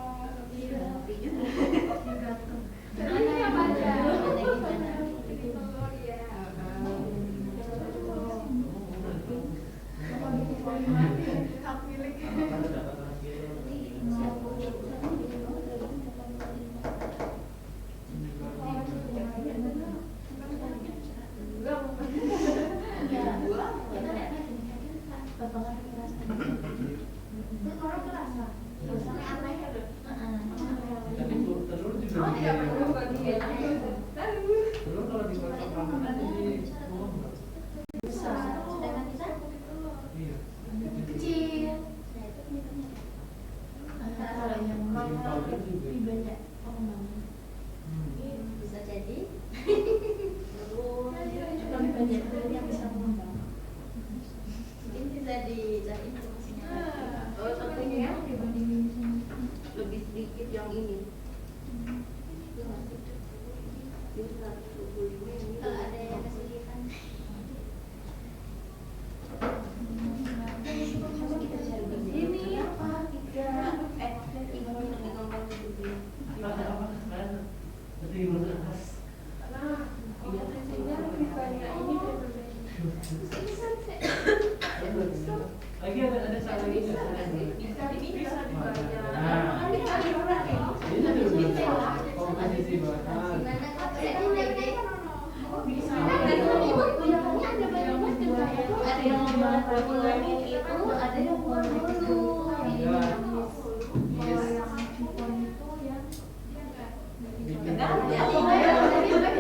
tapi telur juga telur kalau dikocok lama kan jadi mengembang. Iya. kecil Kalau yang Baking powder juga. banyak pengembangan bisa jadi terus lebih banyak yang bisa mengembang mungkin bisa dicari informasinya oh tentunya lebih sedikit yang ini ini 125 ini kalau ada yang kesulitan kita cari ini apa tiga maksudnya ibu yang ngomong gitu Apa? Berarti gimana? iya tentunya lebih banyak ini Lagi ada salah lagi nggak? Bisa dibaca. Nah, ini juga komposisi bahan. gimana kok saya dede Bisa. ada yang membuat lamin itu ada yang buat dulu Ya. Yes.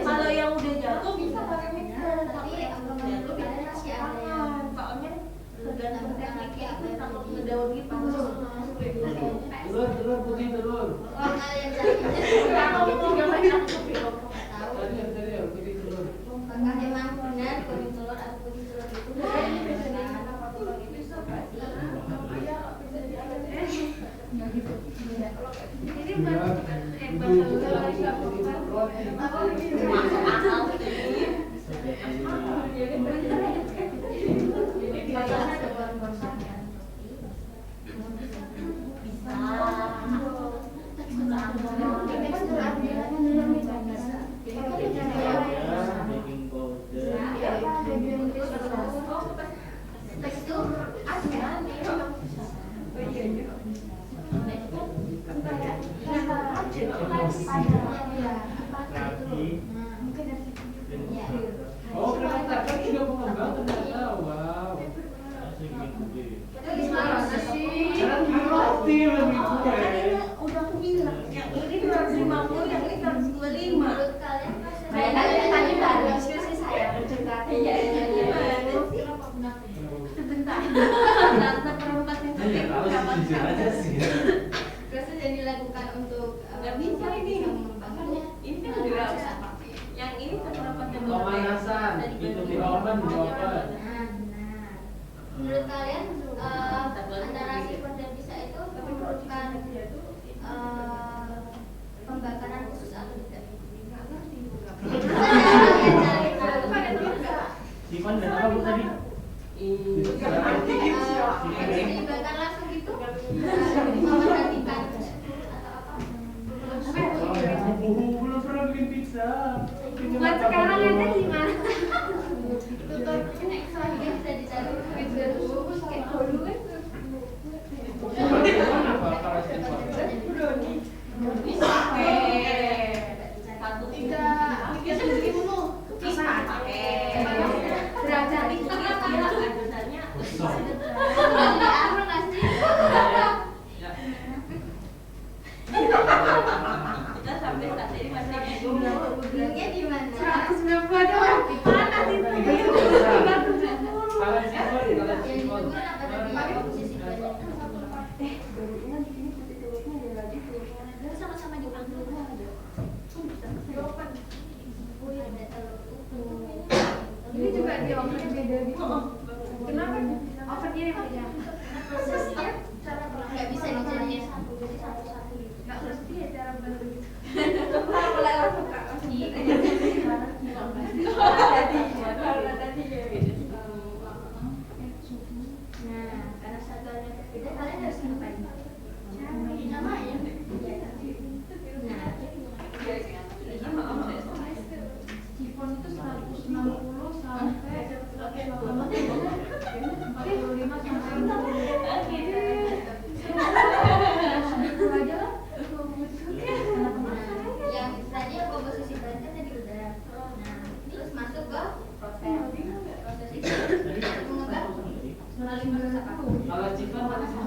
Kalau yang udah jatuh bisa pakai mixer tapi yang belum jatuh ada bisa masih pakai ada yang tangan soalnya tergantung tekniknya itu takut ngedaun gitu Telur putih telur. kalau yang sakitnya kalau juga banyak tahu Tadi ya putih telur. apakah emang benar kuning telur atau putih telur itu masuk akal sih biasanya ada bahan-bahan bisa tekstur ada ya apa Rapi. mungkin dari situ ya. Oh, ternyata kan juga pengembang ternyata. Wow. Asik gitu. Gimana sih? Karena roti lebih gue. Udah aku bilang yang ini 250, yang ini 125. Menurut kalian Kalian tadi baru diskusi saya bercerita. Iya. sebentar. Nah, perempat yang Iya, tahu sih, jujur aja sih. proses yang dilakukan untuk Nggak bisa ini. mengembangkannya. Ini kan udah rusak. Yang ini seperempat yang Pemanasan, itu di oven, di oven. Nah, benar. Menurut kalian antara sifon dan bisa itu memerlukan pembakaran khusus atau tidak? Sifon dan apa bu tadi? Harus dibakar langsung gitu? Memperhatikan atau apa? Belum pernah bikin pizza. Buat sekarang aja gimana? Tutup selanjutnya bisa dicari freezer dulu, kayak dulu kan? Apa kalau sifon? Satu Tiga segini dulu. bisa pakai Derajat itu adonannya Kosong. apa nggak sih? Ya. kita sampai saat ini masih Belinya di mana? 190 aja orang panas itu. Kalau sifon, kalau Yang sifon. ditegur apa tadi? Posisi badan. Sama-sama juga dulu ada. Oh iya, ada telur utuh. Ini juga di oven beda gitu. Kenapa? Ovennya yang beda. Prosesnya cara nggak bisa dijadiin satu, jadi satu-satu gitu. Nggak mesti ya cara baru gitu. Mulai orang buka Nah, karena satuannya berbeda, kalian harus ngapain? Namanya. Sifon itu 160 sampai 45 sampai 60 aja lah. Yang tadi komposisi bahannya tadi udah. Nah, terus masuk ke proses itu. Mengembang melalui proses apa? Kalau sifon tadi sih.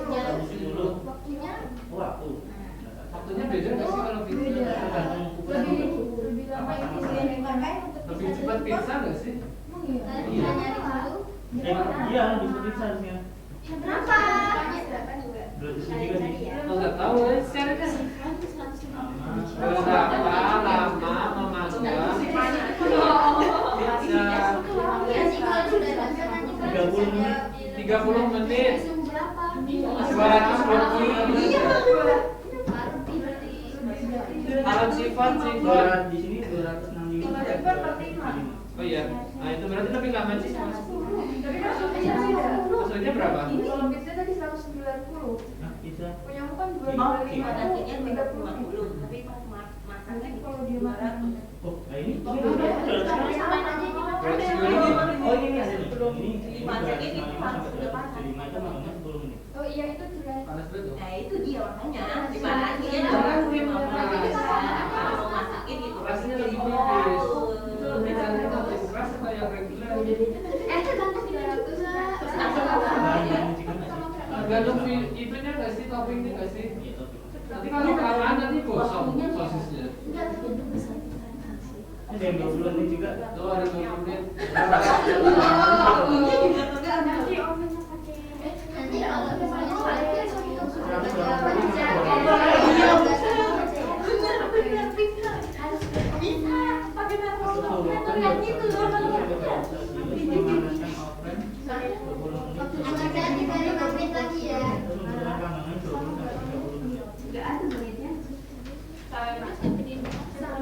Jalan 70. waktunya. Waktu. Waktunya beda nggak sih kalau pizza? Beda. Tergantung ukuran. Lebih lama itu sih. Lebih cepat pizza nggak sih? Emang iya? Kalian bisa nyari dulu. Iya, bisa pizza harusnya. Kenapa? Belum bisa juga sih. Oh, nggak tahu ya. Share kan? Berapa lama memasak pizza? Ya sih kalau sudah baca nanti kalian 30 bisa menit. jawab di 30 menit. Zoom berapa? 220. Iya. Baru berarti. Kalau sifon sih Di sini 265. Kalau sifon 45. Oh iya. Nah, itu berarti lebih lama sih. Tapi kan susunya beda. Maksudnya berapa? Kalau pizza tadi 190. Nah, pizza. Punya aku kan Oh, 225 nantinya itu 30. 250 tapi pas masaknya Nanti kalau dia makan Oh, nah ini. Samain aja di mana? Oh, ini ada nih. Ini Dimasakin itu 265 langsung sampai udah panas. 275 itu makanya 10 menit. Oh iya itu jelas. Panas betul. nah itu dia makanya dimanakinnya dalam 50 kalau mau masakin gitu Rasanya lebih tipis. Pizzanya itu lebih keras atau yang reguler? Tergantung kita juga. Bahan juga nggak sih? Tergantung itunya nggak sih, toppingnya nggak sih? Iya, tapi. Nanti kalau kelamaan nanti gosong sosisnya. Ada yang 20 menit juga. Tuh ada 20 menit. Nanti ovennya pakai. Nanti kalau misalnya soalnya hitung sudah baca nggak ada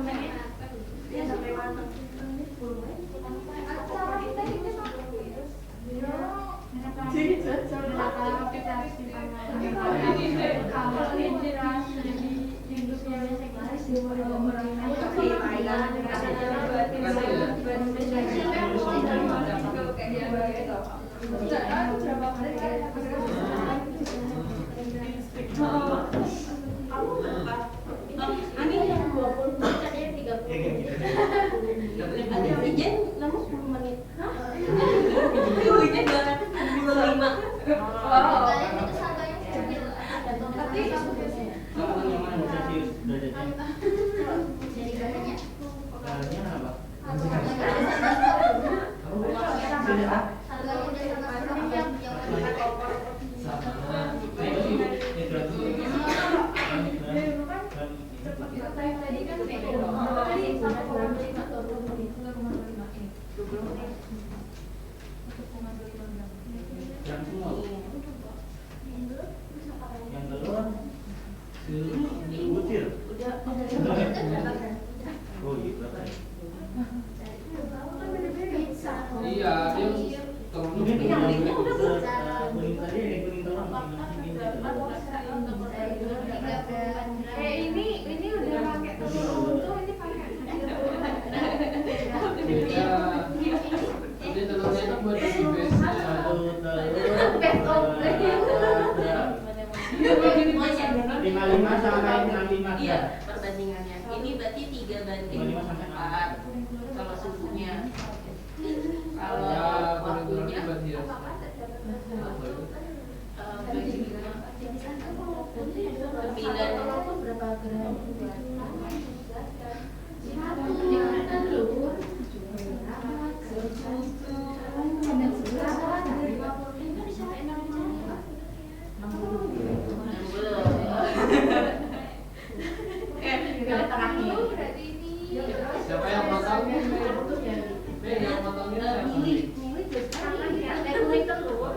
menitnya sampai matang 10 menit Jadi kalau kita kalau inspirasi dari hidupnya masing-masing di orang Ani Jen kamu 10 menit. Hah? Dulunya 225. Wow. Itu satunya kecil. Tapi Kalau yang mana Celsius derajatnya? Jadi bahannya. Bahannya apa? Harganya Beda ah? udah sama yang Sama. Nah itu sih hidrasi. tadi kan beda dong. Tadi 1,5 atau 2,5 ini. 20 menit. 1,25 gram. Yang semua. Yang telur. Butir. Oh iya berapa ya? Iya, dia telurnya Mungkin punya yang beda. kuning tadi yang kuning telur Ini udah pakai telur utuh, ini pakai Beda. Jadi telurnya itu buat isi base-nya. satu telur 55 sampai 65 Iya, gram. perbandingannya. Ini berarti 3 banding 55 sampai 4 kalau suhunya. Kalau Ya, waktunya buat dia. Pindah itu berapa gram? Siapa yang potong? Yang potongnya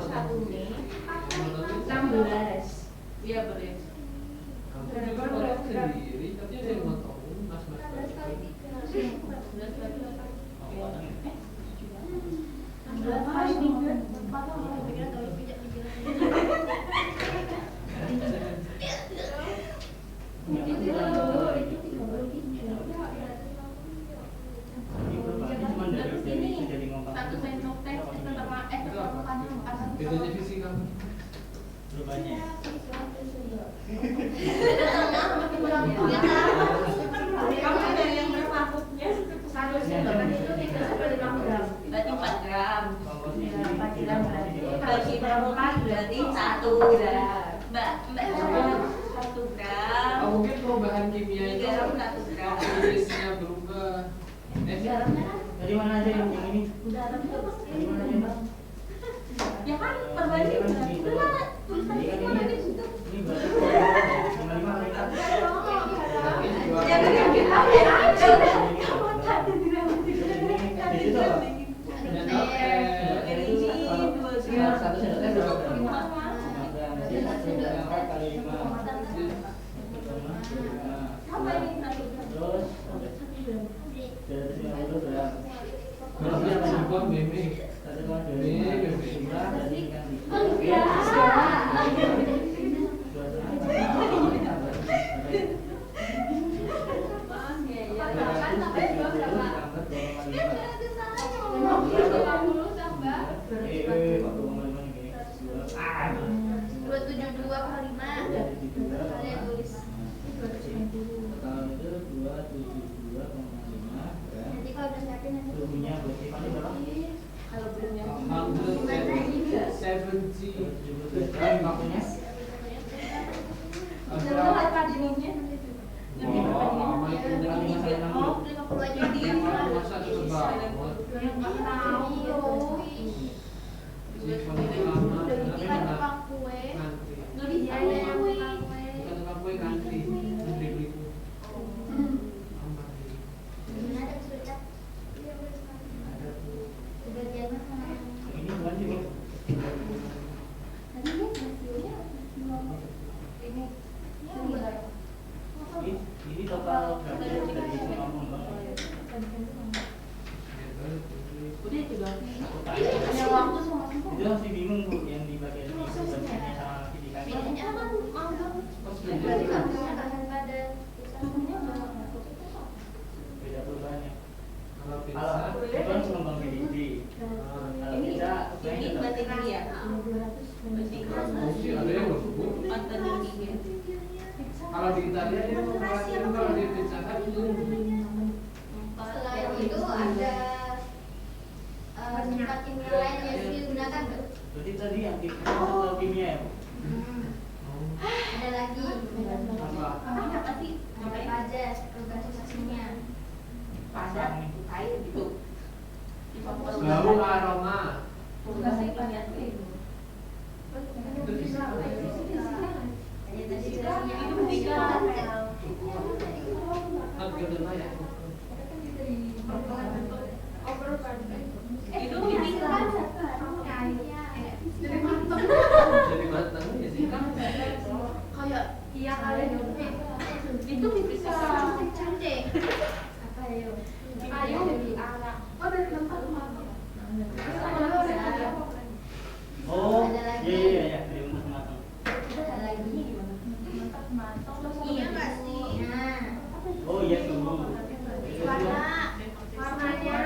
siapa? Iya boleh. Kamu juga potong sendiri, tapi ada yang potongin mas-mas. Satu sendok teh Bedanya fisika. Rupanya. Kamu ada yang berapa cupnya? Satu sendok itu 3,5 gram. Berarti 4 gram. Bagi perempuan berarti 1 gram. Mbak 1 gram. Oh, mungkin perubahan kimia itu Garam 1 gram. jenisnya berubah. Dari mana aja yang ini? Dari mana aja Mbak? Ya kan perbandingan. Udah tulisannya mana di situ? Ini berarti 55 kali kan? Ya kan yang kita aja. Kamu tadi bilang Di situ apa? ini 2 gram. Satu sendok teh berapa gram? 5 gram. Jadi 1 gram 4 kali 5. Apa ini 1 gram? Terus 250 gram. Berarti apa sih bom meme? 1,2 jumlah dari ikan di. Suhunya berarti paling berapa? Kalau belum yang 170 gram waktunya. Wah, itu dengan 5 sampai 60. Masa cepet banget. Sifonnya lama, tapi enggak ngantri. Bukan tukang kue ngantri, ngantri beli kue. Aman. Ada tuh. Ini bukan juga. Ini total berapa dari ngomong Bang? Udah juga. Total. Yang waktu sama Itu masih bingung Bu yang di bagian ini sebenarnya sama fisika. Beda perubahannya. Kalau pizza, Kalau itu kan pengembang PDB. Kalau kita ini berarti tinggi ya? mungkin ada yang berbubuk. Kalau di Italia itu kalau di pizza hut itu Selain itu ada padat cair gitu. Bau aroma. Bukan sih banyak itu. Itu bisa. Itu fisika. Itu fisika. Jadi mantep. Jadi matang ya sih. Kayak iya kali Itu fisika. Cantik. Apa ya? Ayo dari anak. Oh dari tempat mana? Oh, iya ya, dari matang-matang. Ada lagi. Iya nggak sih? Nah. Oh iya tuh. Warnanya.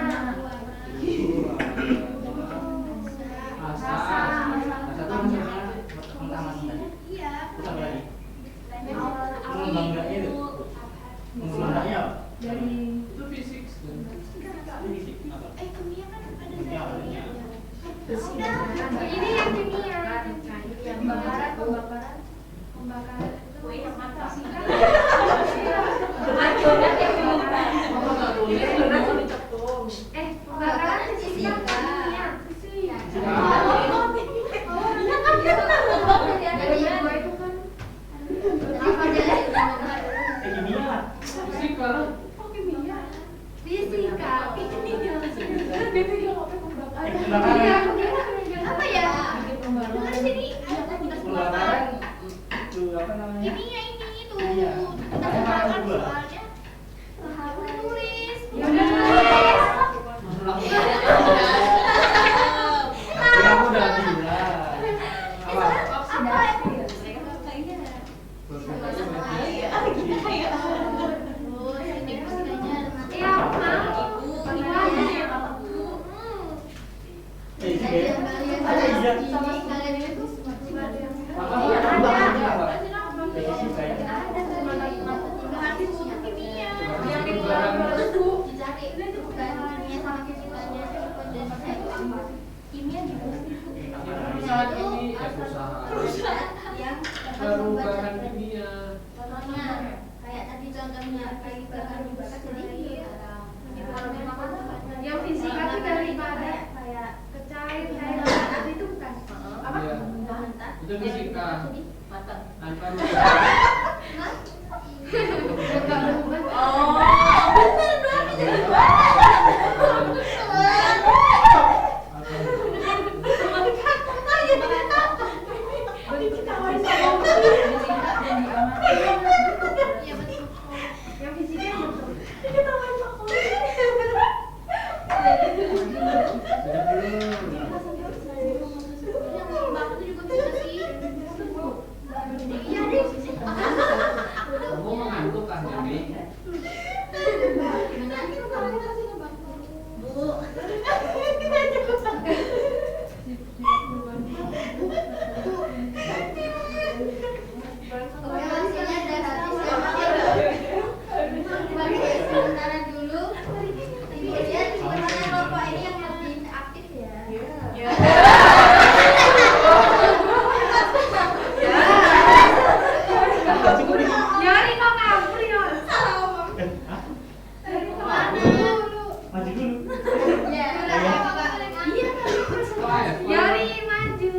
Asa. Asa tuh matang-matang. Iya. Terus apa lagi? Mengganggarnya itu. Menggunakannya apa? Dari Itu fisik. Ini sih apa? Kimia kan ada. Kimia adanya. Ini yang kimia. pembakaran Kue yang mata. Kamu nggak tulis mau dicetum. Pembakaran fisika kimia. Kimia. Fisik kan? Pembakaran. Apa ya? Kan sini Pembakaran itu apa namanya? kimia ini itu. Iya. Kita pembakaran soalnya. Harus nulis. Kamu udah bilang. Apa? Saat ini perusahaan. Perubahan kimia. Contohnya kayak tadi contohnya kayak bahan bakar jadi yang fisika itu daripada kayak kecair kayak itu bukan apa? Iya. Itu fisika. Matang. Tanpa Yang fisika yang betul. kamu mengantuk kan Jami? sementara dulu dia sebenarnya kelompok ini yang lebih aktif ya. Nyari kok kabur ya. Maju dulu. Ya, Nyari maju.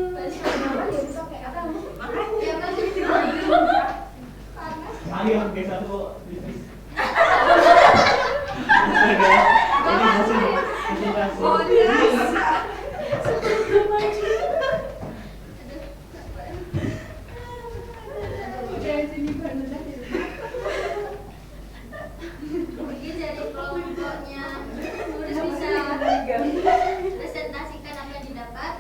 Ayo pakai satu bis. Ini masih. Ini jadi kelompoknya terus bisa presentasikan apa yang didapat.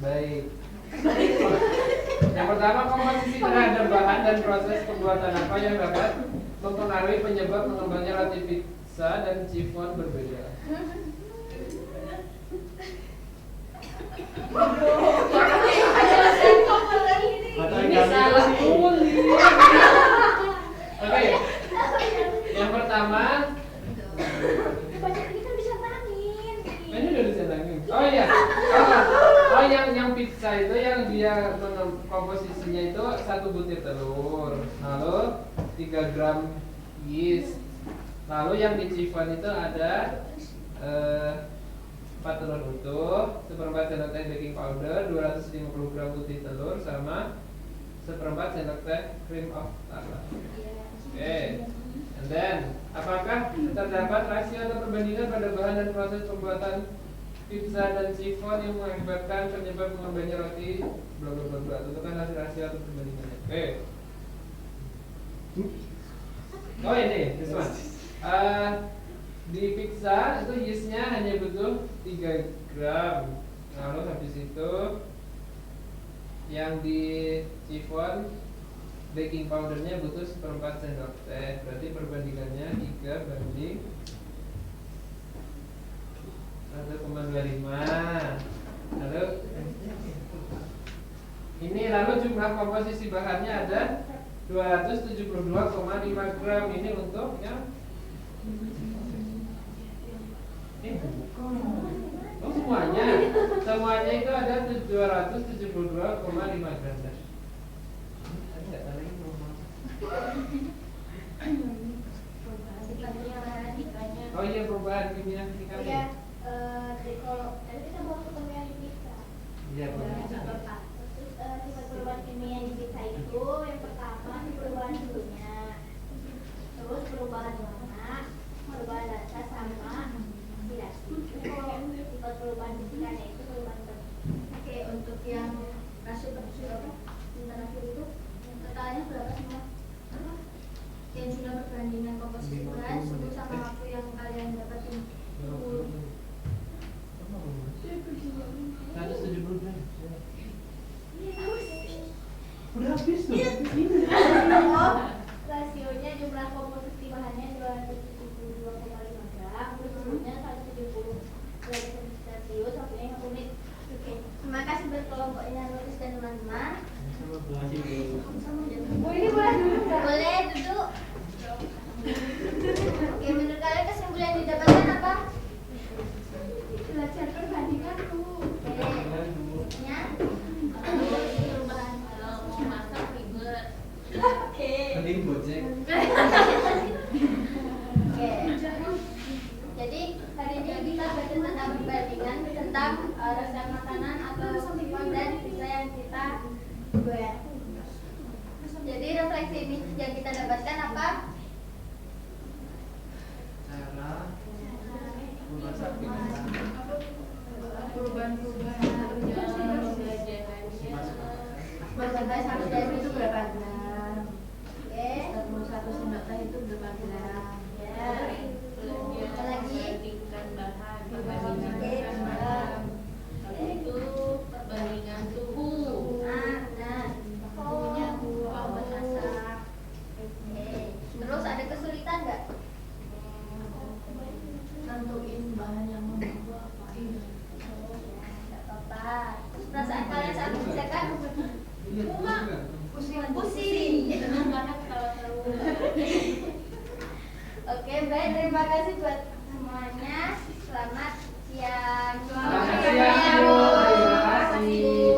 Baik. Yang pertama, komposisi terhadap bahan dan proses pembuatan apa yang dapat mempengaruhi penyebab mengembangnya roti pizza dan chiffon berbeda. Ini salah tulis. Oke. Yang pertama, Ini kan bisa main. ini udah disenangin. Oh iya. Oh yang pizza itu yang dia komposisinya itu 1 butir telur, lalu 3 gram yeast. Lalu yang di chiffon itu ada 4 telur utuh, 1/4 sendok teh baking powder, 250 gram putih telur, sama 1/4 sendok teh cream of tartar. Oke. And then, apakah terdapat rasio atau perbandingan pada bahan dan proses pembuatan pizza dan chiffon yang mengakibatkan penyebab mengembangnya roti? Bla bla bla bla. Tentukan hasil rasio atau perbandingannya. Oke. Oh ini, this one. Di pizza itu yeastnya hanya butuh 3 gram. Lalu habis itu yang di chiffon baking powdernya butuh 1/4 sendok teh. Berarti perbandingannya 3 banding 1,25. Lalu ini jumlah komposisi bahannya ada 272,5 gram. Ini untuk yang oh semuanya itu ada 272,5 gram. Oh iya, perubahan kimia Iya, kalau tadi kita bawa kimia di pizza. Iya, Terus sifat perubahan kimia di pizza itu yang pertama perubahan suhunya, terus perubahan warna, perubahan rasa sama oksidasi. Kalau sifat perubahan fisikanya itu perubahan Oke, untuk yang rasio itu totalnya berapa semua? Yang jumlah perbandingan komposisi bahan, suhu sama waktu yang kalian dapatin. 170 gram. Udah habis tuh. Rasionya jumlah komposisi bahannya 272,5 gram, terus suhunya 170 derajat Celcius, waktunya 50 menit. Oke, terima kasih buat kelompoknya Nuris dan teman-teman. Ini boleh duduk nggak? Boleh duduk. Oke, menurut kalian kesimpulan yang didapatkan apa? Belajar perbandingan tuh. Oke. Perubahan kalau mau masak ribet. Oke. Mending gojek. Oke. Jadi hari ini kita belajar tentang perbandingan tentang rasa makanan atau sifat dan pizza yang kita buat. Jadi refleksi ini yang kita dapatkan apa? Cara memasak pizza. Berbagai satu jam itu berapa gram? Oke. Terus 1 sendok teh itu berapa gram? Ya. Apa lagi? Perbandingan bahan, Oke. perbandingan bahan. Habis itu perbandingan suhu. Nah. Suhunya buat masak. Oke. Terus ada kesulitan nggak? Nentuin bahan yang mau dibuat apa? Nggak apa-apa. Terus perasaan kalian saat mengerjakan? Pusing. Senang banget kalau terus. Oke, baik. Terima kasih buat semuanya. Selamat siang. Selamat siang, Bu. Terima kasih.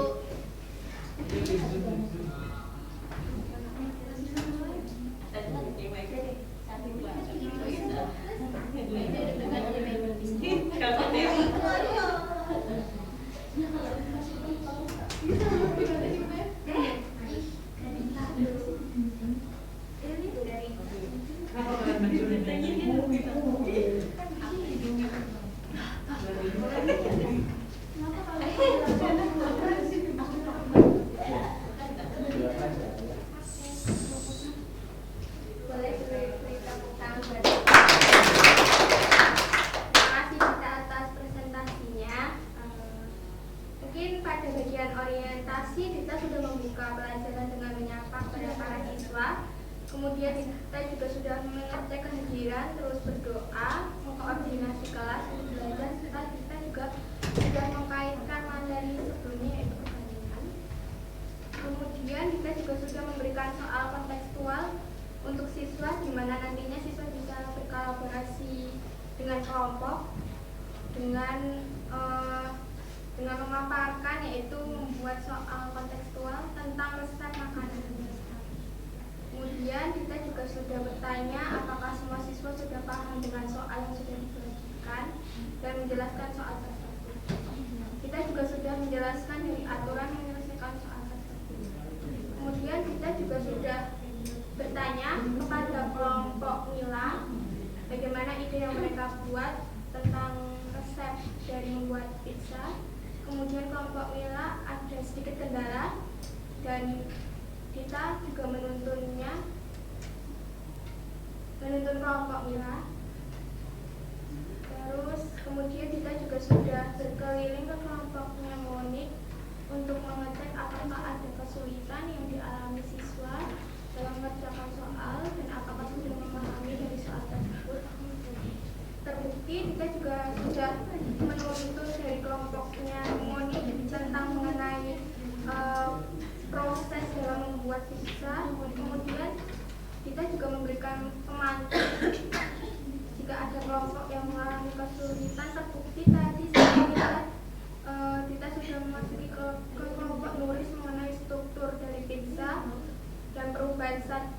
Boleh beri tepuk tangan buat terima kasih Dita atas presentasinya. Mungkin pada bagian orientasi Dita sudah membuka pelajaran dengan menyapa kepada para siswa. Kemudian kita juga sudah mengecek kehadiran, terus berdoa, koordinasi kelas, belajar, serta kita juga sudah mengkaitkan materi sebelumnya yaitu perbandingan. Kemudian kita juga sudah memberikan soal kontekstual untuk siswa, di mana nantinya siswa bisa berkolaborasi dengan kelompok, dengan dengan memaparkan, yaitu membuat soal kontekstual tentang resep makanan. Kemudian kita juga sudah bertanya apakah semua siswa sudah paham dengan soal yang sudah dibagikan dan menjelaskan soal tersebut. Kita juga sudah menjelaskan dari aturan menyelesaikan soal tersebut. Kemudian kita juga sudah bertanya kepada kelompok Mila bagaimana ide yang mereka buat tentang resep dari membuat pizza. Kemudian kelompok Mila ada sedikit kendala dan kita juga menuntun kelompok Mila. Terus kemudian kita juga sudah berkeliling ke kelompoknya Monik untuk mengecek apakah ada kesulitan yang dialami siswa dalam mengerjakan soal dan apakah sudah memahami dari soal tersebut. Terbukti kita juga sudah menuntun dari kelompoknya Monik tentang mengenai proses dalam membuat pizza. Kemudian kita juga memberikan pemantik jika ada kelompok yang mengalami kesulitan. Terbukti tadi kita sudah memasuki ke kelompok nulis mengenai struktur dari pizza dan perubahan zat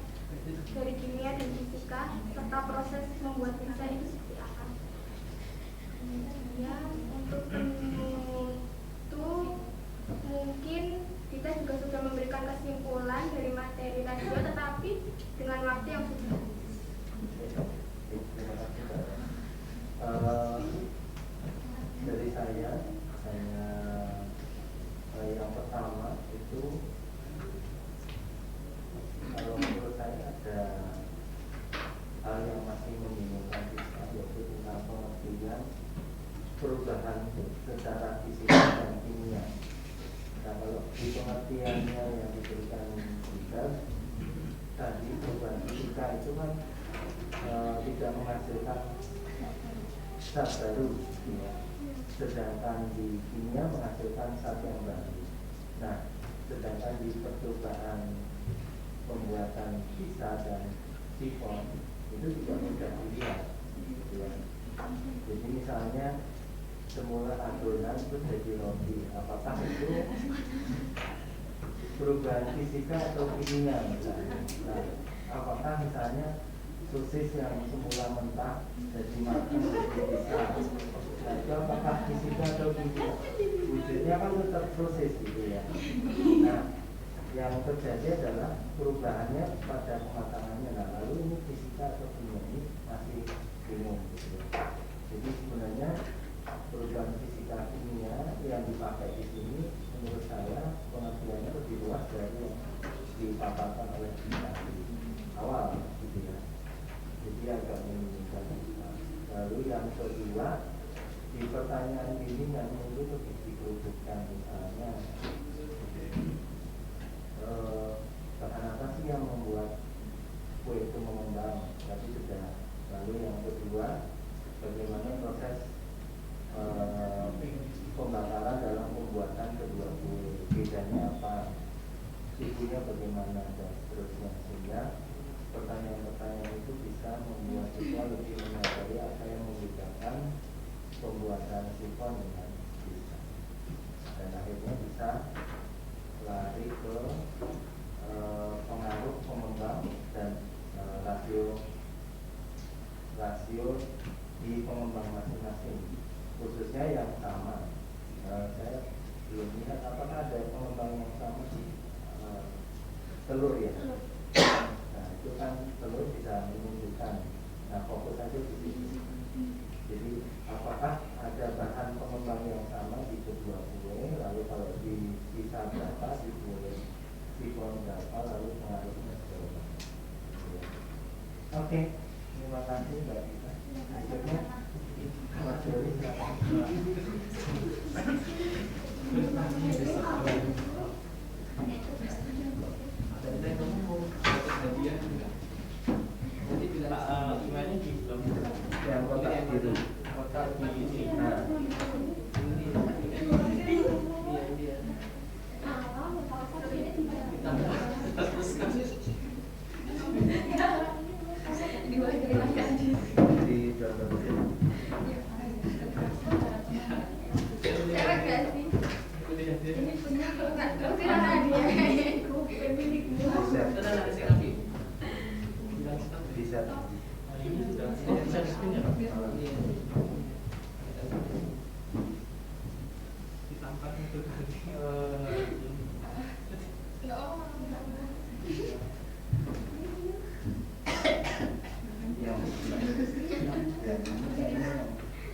dari kimia dan fisika serta proses membuat pizza itu seperti apa. Ya, untuk penutup mungkin kita juga sudah memberikan kesimpulan dari materi radio, tetapi dengan waktu yang sudah habis. Dari saya yang pertama itu, kalau menurut saya ada hal yang masih membingungkan kita, yaitu tentang pengertian perubahan secara fisika dan kimia. Nah, kalau di pengertiannya yang diberikan kita tadi, perubahan fisika itu kan tidak menghasilkan zat baru, ya. Sedangkan di kimia menghasilkan zat yang baru. Nah, sedangkan di percobaan pembuatan pizza dan sifon itu tidak mudah dilihat, gitu ya. Jadi misalnya semula adonan itu jadi roti, apakah itu perubahan fisika atau kimia misalnya? Nah, apakah misalnya sosis yang semula mentah jadi matang jadi bisa? Nah, itu apakah fisika atau kimia? Wujudnya kan tetap proses, gitu ya. Nah, yang terjadi adalah perubahannya pada pematangannya. Nah, lalu ini fisika atau kimia, ini masih bingung, gitu ya. Jadi sebenarnya perubahan fisika kimia yang dipakai di sini menurut saya pengertiannya lebih luas dari yang dipaparkan oleh kita di awal, gitu ya. Jadi agak membingungkan. Lalu yang kedua, di pertanyaan ini yang mungkin lebih dikerucutkan, misalnya bahan apa sih yang membuat kue itu mengembang, tapi sudah. Lalu yang kedua, bagaimana proses pembakaran dalam pembuatan kedua kue, bedanya apa, suhunya bagaimana, dan seterusnya. Sehingga pertanyaan-pertanyaan itu bisa membuat siswa lebih menyadari apa yang membedakan pembuatan sifon dengan pizza, dan akhirnya bisa lari ke pengaruh pengembang dan rasio di pengembang masing-masing, khususnya yang sama. Saya belum lihat apakah ada pengembang yang sama di telur, ya. Nah, itu kan telur bisa menunjukkan. Nah, fokus saja di sini. Jadi apakah ada bahan pengembang yang sama di kedua kue, lalu kalau di sisa berapa, di kue sifon berapa, lalu pengaruhnya berapa. Oke, terima kasih Mbak Dita. Akhirnya Mas Joli, silakan. Yang kotak biru, kotak biru. Nah, Cewek gak sih? derajat. Ini sudah bisa di screen ya Pak? Ditampar itu tadi.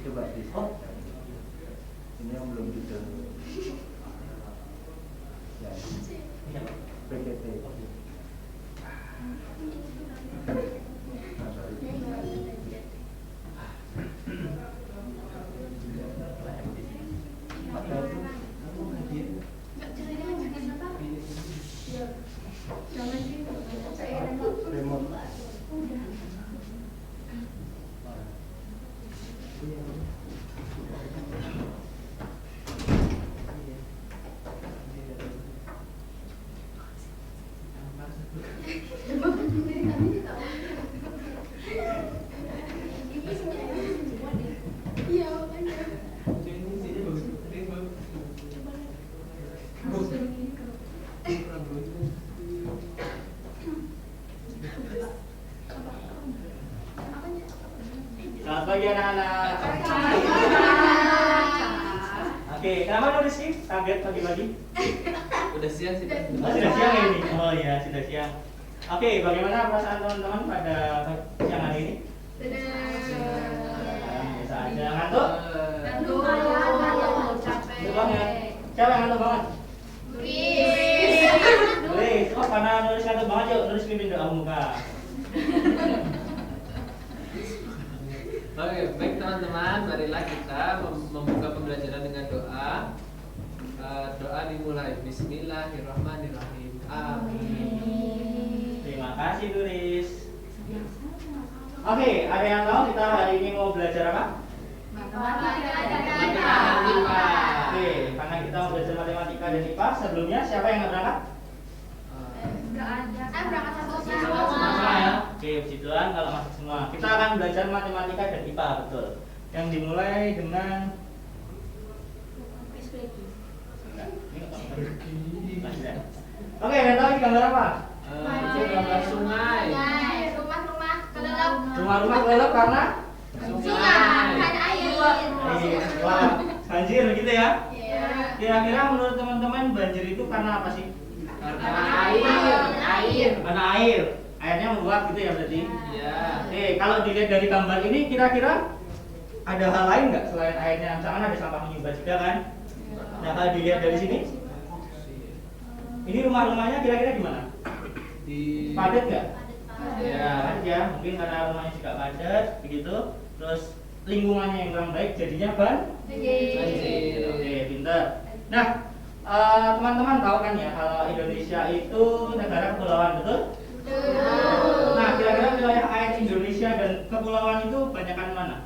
Coba di stop. Ini yang belum bisa. Ya. PPT. Selamat pagi anak-anak. Oke, kenapa lu Rizky? Kaget pagi-pagi? Udah siang sih Pak. Oh, sudah siang ya ini? Oh iya, sudah siang. Oke, bagaimana perasaan teman-teman pada siang hari ini? Biasa aja. Ngantuk? Ngantuk banget. Siapa yang ngantuk banget? Nulis. Oh, karena nulis ngantuk banget, yuk nulis pimpin doa muka. Oke, baik teman-teman, marilah kita membuka pembelajaran dengan doa. Doa dimulai. Bismillahirrahmanirrahim. Amin. Terima kasih Nuris. Oke, ada yang tahu kita hari ini mau belajar apa? Matematika. Oke, karena kita mau belajar matematika dan IPA, sebelumnya siapa yang nggak berangkat? Semua ya. Oke, puji Tuhan kalau masuk semua. Kita akan belajar matematika dan IPA, betul. Yang dimulai dengan Oke, yang tahu ini gambar apa? Itu gambar sungai. Rumah-rumah kelelep karena wah, banjir begitu ya? Kira-kira menurut teman-teman banjir itu karena apa sih? Karena air. Karena air. Airnya meluap gitu ya berarti? Iya. Oke, kalau dilihat dari gambar ini kira-kira ada hal lain nggak selain airnya? Misalkan ada sampah menyumbat juga kan? Nah, kalau dilihat dari sini, ini rumah-rumahnya kira-kira gimana? Di Padat nggak? Ya. Padat ya, mungkin karena rumahnya juga padat, begitu. Terus lingkungannya yang kurang baik, jadinya banjir. Oke, pintar. Nah, teman-teman tahu kan ya, kalau Indonesia itu negara kepulauan, betul? Nah, kira-kira wilayah air Indonesia dan kepulauan itu banyakan mana?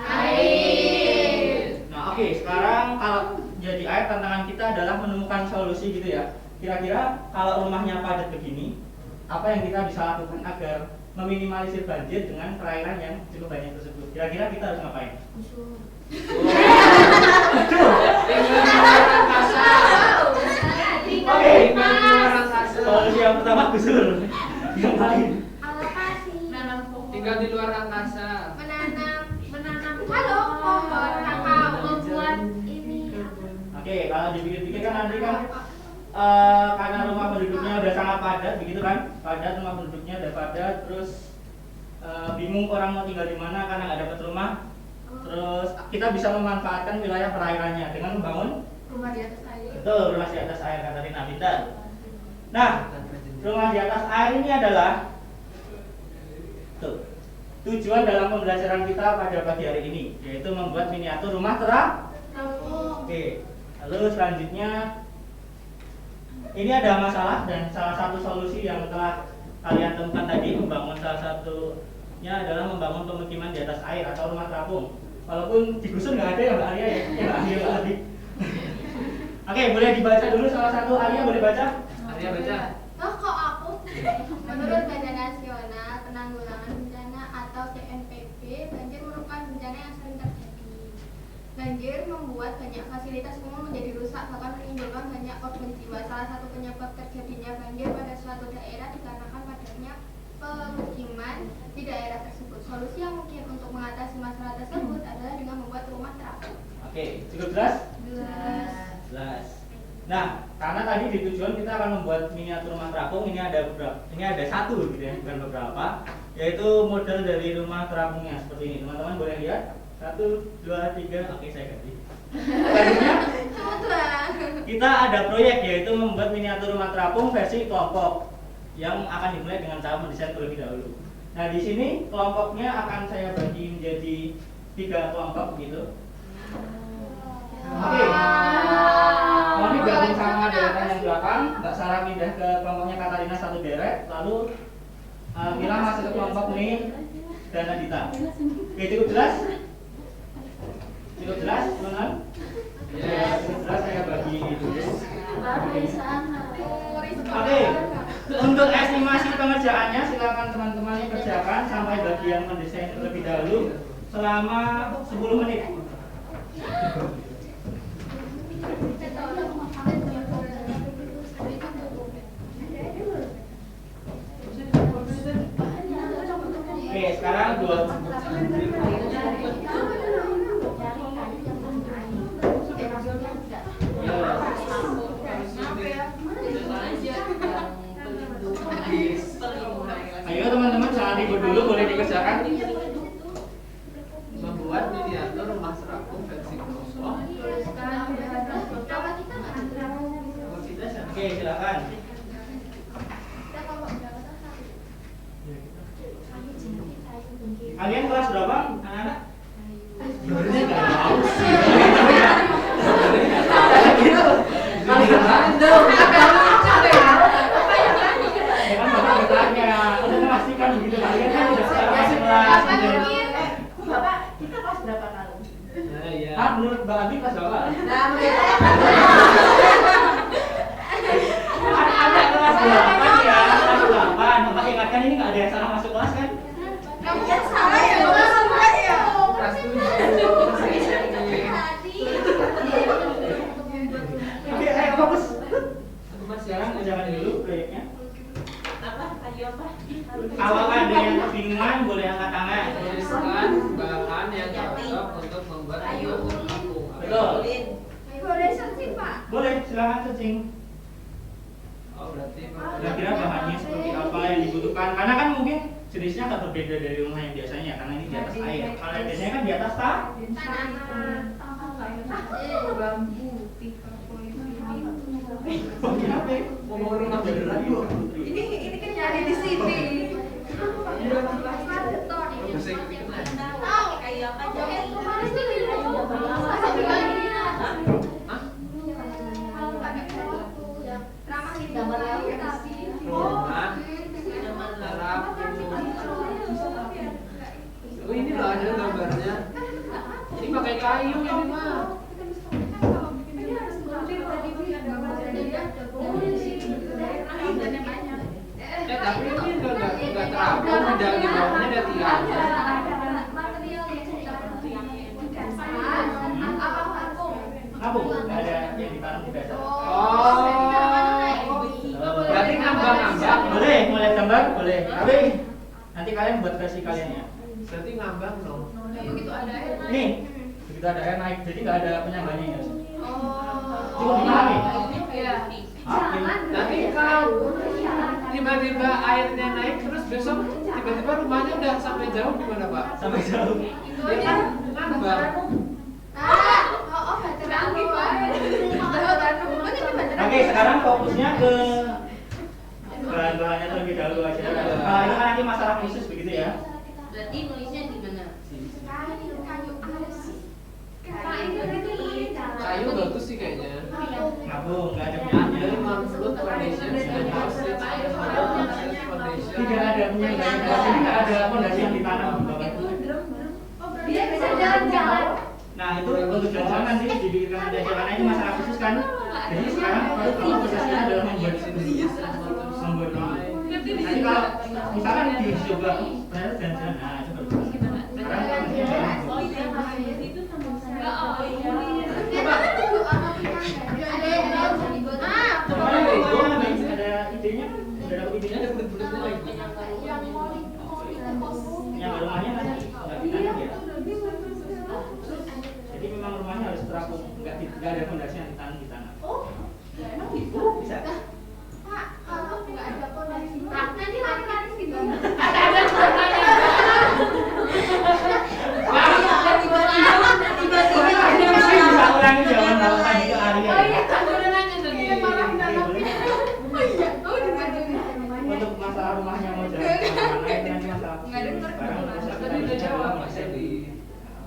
Air. Nah, oke, sekarang kalau jadi air, tantangan kita adalah menemukan solusi gitu ya. Kira-kira kalau rumahnya padat begini, apa yang kita bisa lakukan agar meminimalisir banjir dengan perairan yang cukup banyak tersebut? Kira-kira kita harus ngapain? Oke, solusi yang pertama gusur. Yang lain. Tinggal di luar angkasa. Oke, kalau dipikir-pikir kan nanti kan karena rumah penduduknya udah sangat padat, begitu kan? Padat, rumah penduduknya udah padat, terus bingung orang mau tinggal di mana karena nggak dapat rumah. Terus kita bisa memanfaatkan wilayah perairannya dengan membangun Rumah di atas air. betul rumah di atas air, kata Rina pintar. Nah, rumah di atas air ini adalah tuh, tujuan dalam pembelajaran kita pada pagi hari ini, yaitu membuat miniatur rumah terapung. Oke, lalu selanjutnya ini ada masalah dan salah satu solusi yang telah kalian temukan tadi, membangun salah satunya adalah membangun pemukiman di atas air atau rumah terapung. Walaupun digusur nggak ada ya Mbak Arya ya, Mbak Arya. Oke, boleh dibaca dulu salah satu. Arya boleh baca? Arya baca. Menurut Badan Nasional Penanggulangan Bencana atau BNPB, banjir merupakan bencana yang sering terjadi. Banjir membuat banyak fasilitas umum menjadi rusak, bahkan menimbulkan banyak korban jiwa. Salah satu penyebab terjadinya banjir pada suatu daerah dikarenakan padatnya pemukiman di jelas? Jelas. Nah, karena tadi di tujuan kita akan membuat miniatur rumah terapung, ini ada satu gitu ya, bukan beberapa, yaitu model dari rumah terapungnya seperti ini. Teman-teman boleh lihat? 1, 2, 3, oke saya ganti. Selanjutnya kita ada proyek yaitu membuat miniatur rumah terapung versi kelompok yang akan dimulai dengan cara mendesain terlebih dahulu. Nah di sini kelompoknya akan saya bagi menjadi 3 kelompok gitu. Oke. Mau ini gabung sama deretan yang belakang, Mbak Sarah pindah ke kelompoknya Katarina 1 deret, lalu Mila masuk ke kelompok nih dan Nadita. Oke, cukup jelas? Cukup jelas, teman-teman? Ya, cukup jelas saya bagi itu. Oke, untuk estimasi pengerjaannya silakan teman-teman kerjakan sampai bagian mendesain terlebih dahulu selama 10 menit. Oke, sekarang 2. Ayo teman-teman jangan ribut dulu, boleh dikerjakan. Membuat miniatur rumah terapung versi kelompok. Oke, silakan. Kalian kelas berapa, anak-anak? Sebenarnya nggak tahu sih. Kalian dong. Ya kan bapak bertanya, udah memastikan begitu kalian kan udah sekarang masih kelas. Bapak, kita kelas berapa kali? Nah, iya. Ah, menurut Mbak Abi kelas berapa? Ada kelas 8 ya, kelas 8. Bapak ingatkan ini nggak ada yang salah masuk kelas kan? Kamu kan salah ya, Bapak salah ya. Kelas 7. Oke, ayo fokus. Sekarang kerjakan dulu proyeknya. Apa? Ayo apa? Kalau ada yang kebingungan boleh angkat tangan. Tuliskan bahan yang cocok untuk membuat miniatur terapung. Betul. Boleh searching, Pak. Boleh, silakan searching. Oh, berarti Kira-kira bahannya seperti apa yang dibutuhkan? Karena kan mungkin jenisnya agak berbeda dari rumah yang biasanya, karena ini di atas air. Kalau yang biasanya kan di atas bambu 30 ngomong rumah beneran yuk. Ini kan nyari di sini. Bersih kepikiran. Tahu kayak apa jadi. Kemarin sih kayak ramah di gambar laut tapi Rumah terapung. Oh, ini loh ada gambarnya. Ini pakai kayu ini mah. Tapi ini enggak terapung, di bawahnya ada tiangnya. ngabung, nggak ada yang ditanam di dasar. Oh, berarti ngambang-ngambang. Boleh, mulai gambar, boleh. Tapi nanti kalian buat versi kalian ya. Berarti ngambang dong. begitu ada air naik. Nih, begitu ada air naik, jadi nggak ada penyangganya ya. Oh. Cukup dipahami? Iya. Oke. Nanti kalau tiba-tiba airnya naik terus besok tiba-tiba rumahnya udah sampai jauh gimana Pak? Sampai jauh. Ya kan ngambang. Oke, sekarang fokusnya ke bahan-bahannya terlebih dahulu aja. Nah, ini kan nanti masalah khusus begitu ya. Berarti nulisnya gimana? Kayu bagus sih kayaknya. Ngabung, nggak ada Ada penyangganya. non-flood foundation dan house foundation. Tidak ada penyangganya. Jadi nggak ada fondasi yang ditanam di bawah itu. Dia bisa jalan-jalan. Nah, itu untuk jalan nanti diberikan aja karena ini masalah khusus kan. Jadi sekarang kalau prosesnya adalah membuat ini. Membuat ini. Nanti kalau misalkan dicoba ternyata jalan-jalan, nah itu bagus. Sekarang kalau masih jalan. Ada idenya? Udah dapat idenya? Ada bulat-bulatnya lagi. Yang rumahnya nanti nggak ditanam ya. Jadi memang rumahnya rumahnya harus terapung, nggak ada fondasi yang ditanam di tanah. Oh, ya emang gitu. Bisa. Pak, kalau nggak ada fondasi, Nanti lari-lari gitu. Bisa ulangi jawaban lawan itu Arya. Untuk masalah rumahnya mau jalan kemana itu nanti masalah. Nggak dengar Sekarang kebetulan. pusat Tadi udah jawab. Bisa di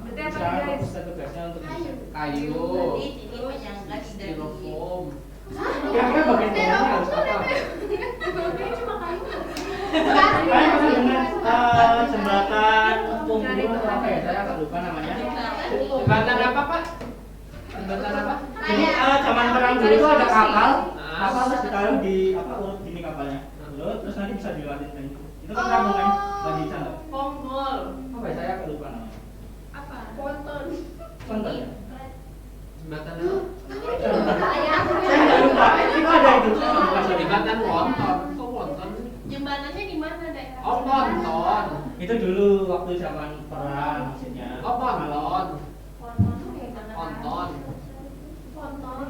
Berarti apa sekarang guys? pusat tugasnya untuk kayu, Ini menyangka styrofoam. kira-kira bagian bawahnya harus apa? Kalian pernah dengar jembatan Punggul atau apa ya? Saya agak lupa namanya. Jembatan apa, Pak? Jembatan apa? Jadi zaman perang dulu itu ada kapal, Ah. kapal terus ditaruh di apa urut gini kapalnya. Terus nanti bisa dilewatin kayak gitu. Itu kan kampung kan? Lagi sana. Ponggol. Apa ya? Saya agak lupa namanya. Apa? Ponton. Contoh ya? Jembatan apa? Saya nggak lupa. Itu ada itu. Saya nggak lupa. sorry. Jembatan wonton. Kok wonton? Jembatannya di mana daerah? Oh, wonton. Itu dulu waktu zaman perang maksudnya. Oh, wonton. Ponton. Wonton.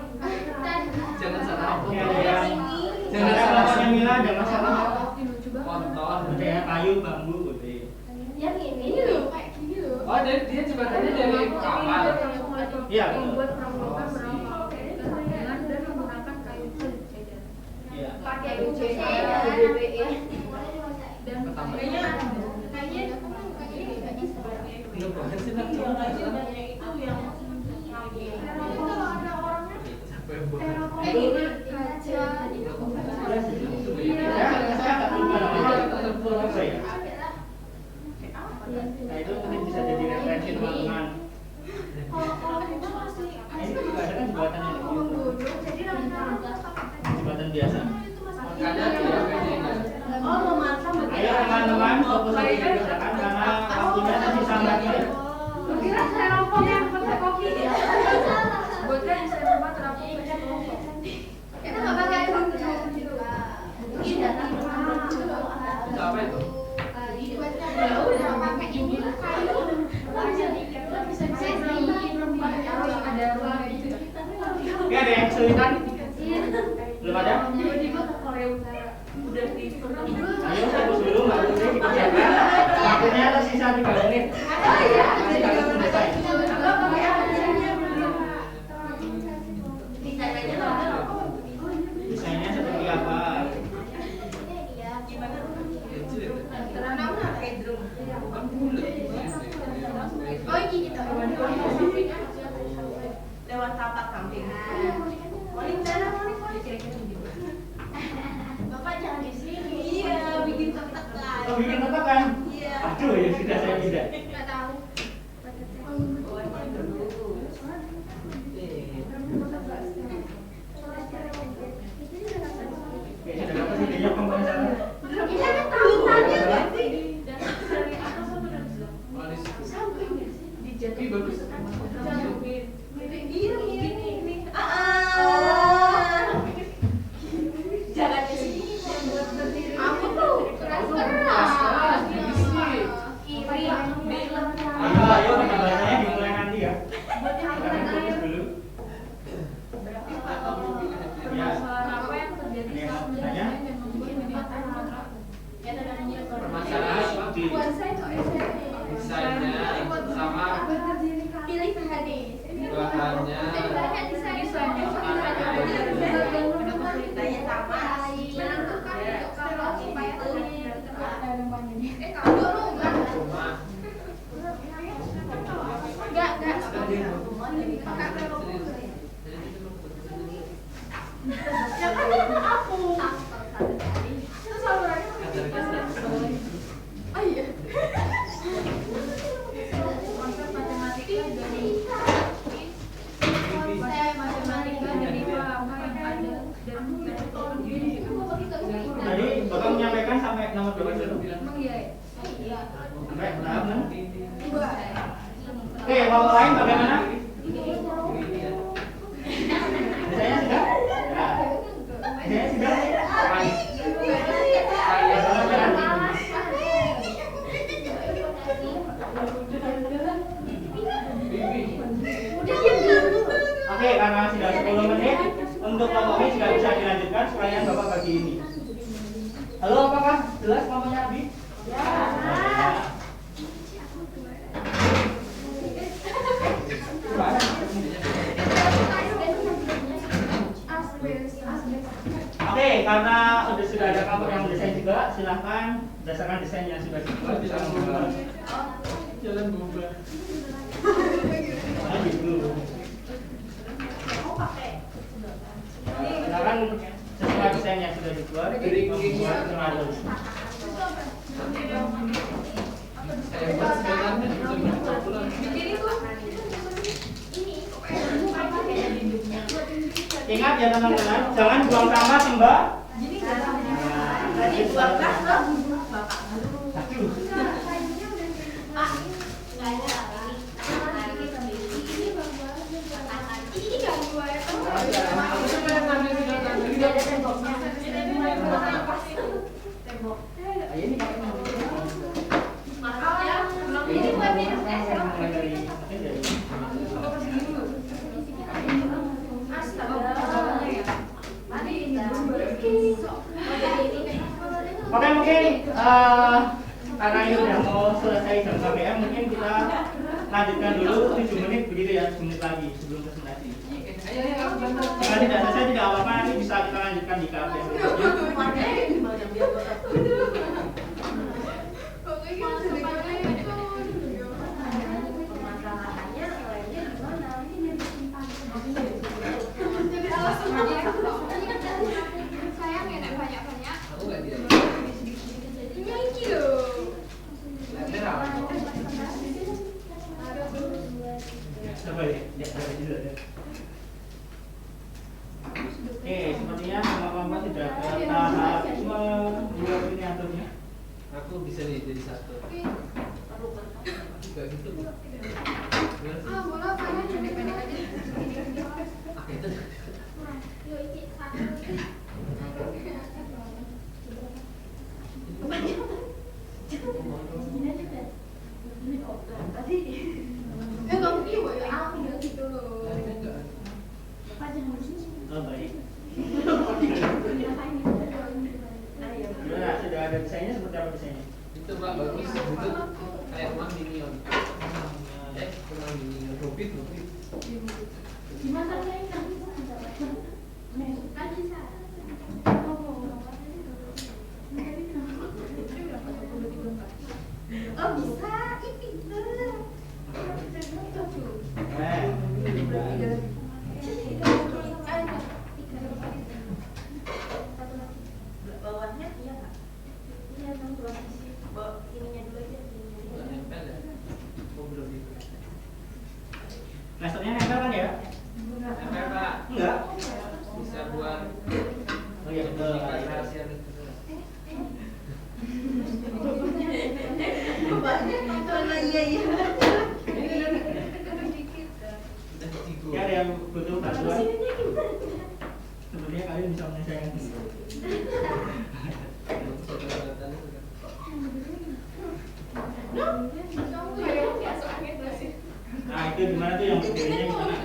Jangan salah apa. Ini ada yang Jangan ada salah. yang bilang ada masalah. Wonton. Ada yang kayu, bambu, gitu. Yang ini loh, kayak gini loh. Oh, dia jembatannya dari kapal. Iya, betul. Membuat perabotan beramah dengan dan menggunakan kayu sejajar. Iya. pakai UC, Dan Pertama. kayaknya Kayaknya ini nggak bisa. Enggak banget sih nanti. jembatannya itu yang Kalau ada orangnya Capek banget. kaca Iya sih. Saya agak lupa namanya. Apa ya? Nah itu mungkin bisa jadi referensi teman-teman. kalau kita masih Nah, ini juga ada kan jembatan yang menggunung, jadi rata-rata jembatan biasa. Makanya dia kayaknya. oh memasang Ayo teman-teman fokus lagi dikerjakan karena waktunya tadi sangat ya. kira styrofoam yang pakai kopi ya. buatnya bisa berubah terapung pakai kelompok. Kita nggak pakai kopi gitu. mungkin datang Itu apa itu? Ya udah pakai ini kayu. Ada rumah gitu. Oke, ada yang kesulitan? Belum ada? Tiba-tiba ke Korea Utara. Udah di Ayo fokus dulu, Mbak Putri dikerjakan. Waktunya tersisa 3 menit. Nanti kalian selesai. Desainnya seperti apa? Kecil itu. bedroom Bukan bulat. Oh gitu. lewat tapak samping maling darah maling bapak jangan di sini iya bikin kotak Oh, bikin apa kan? iya Aduh, ya sudah saya tidak. Nggak tahu. Oke, sudah dapat idenya komponen sana. Ini ada tahutannya nggak sih? Manis. dijatuhin Tapi bagus. gini jangan di sini Aku tuh keras-keras. kiri Ayo, pembahasannya dimulai nanti ya. Kalian fokus dulu. Ya, Permasalahan apa yang terjadi ini saat yang tanya. mendesain dan membuat miniatur kontrak? Permasalahan apa? Buat saya kok Desainnya sama pilih bahannya. bahannya. Bahannya desain. Desainnya sama. kenapa ceritanya sama Menentukan untuk kalau supaya Ada namanya. kalau lu enggak Cuma enggak yang kan itu aku itu salurannya oh iya Konsep matematika dari matematika dari apa yang ada dan metodologi. Tadi Bapak menyampaikan sampai nomor berapa dulu? Emang iya ya? Sampai berapa? Dua. Oke, mau lain bagaimana? Desainnya sudah? Ya. Desainnya sudah? udah untuk kelompok ini juga bisa dilanjutkan sekalian Bapak bagi ini. Halo, apakah jelas kelompoknya Abi? Ya. Oke, karena sudah ada kelompok yang mendesain juga, silahkan berdasarkan desain yang sudah dibuat bisa membuat. Jalan bubar. Nah, gitu. Silakan sesuai desain yang sudah dibuat, membuat pengatur. Saya buat sebenarnya bisa pulang. Ingat ya teman-teman, jangan buang sampah sih Mbak. Tadi buang kas loh. Bapak. Aduh. Oke, mungkin karena ini udah mau selesai jam KPM, mungkin kita lanjutkan dulu 7 menit begitu ya, 7 menit lagi sebelum presentasi. Jika tidak selesai tidak apa-apa, nanti bisa kita lanjutkan di KPM. Aku nggak dia. Coba ya, dulu ya. Oke, sepertinya semua kelompok sudah ke tahap membuat miniaturnya. Aku bisa nih jadi satu. Gak gitu. Bola kalian pendek-pendek aja. Itu. Kamu kiwa ya? Aku gitu loh. Oh, baik. Sudah ada desainnya, seperti apa desainnya? Itu Pak bagus bentuk kayak rumah minion. Rumah minion. Rupit. Gimana kalian kan bisa? Oh bisa, ini pinter. Bawahnya iya Kak? Iya kan dua sisi. Ininya dulu aja. Nggak nempel ya? Oh belum itu. Lasernya nempel kan ya? Nempel Pak. Enggak. Bisa buat. Oh iya, betul. Rahasia itu. Iya. Ya, ada yang butuh bantuan. Sebenarnya kalian bisa menyelesaikan sendiri. Nah, itu gimana tuh yang berdirinya gimana?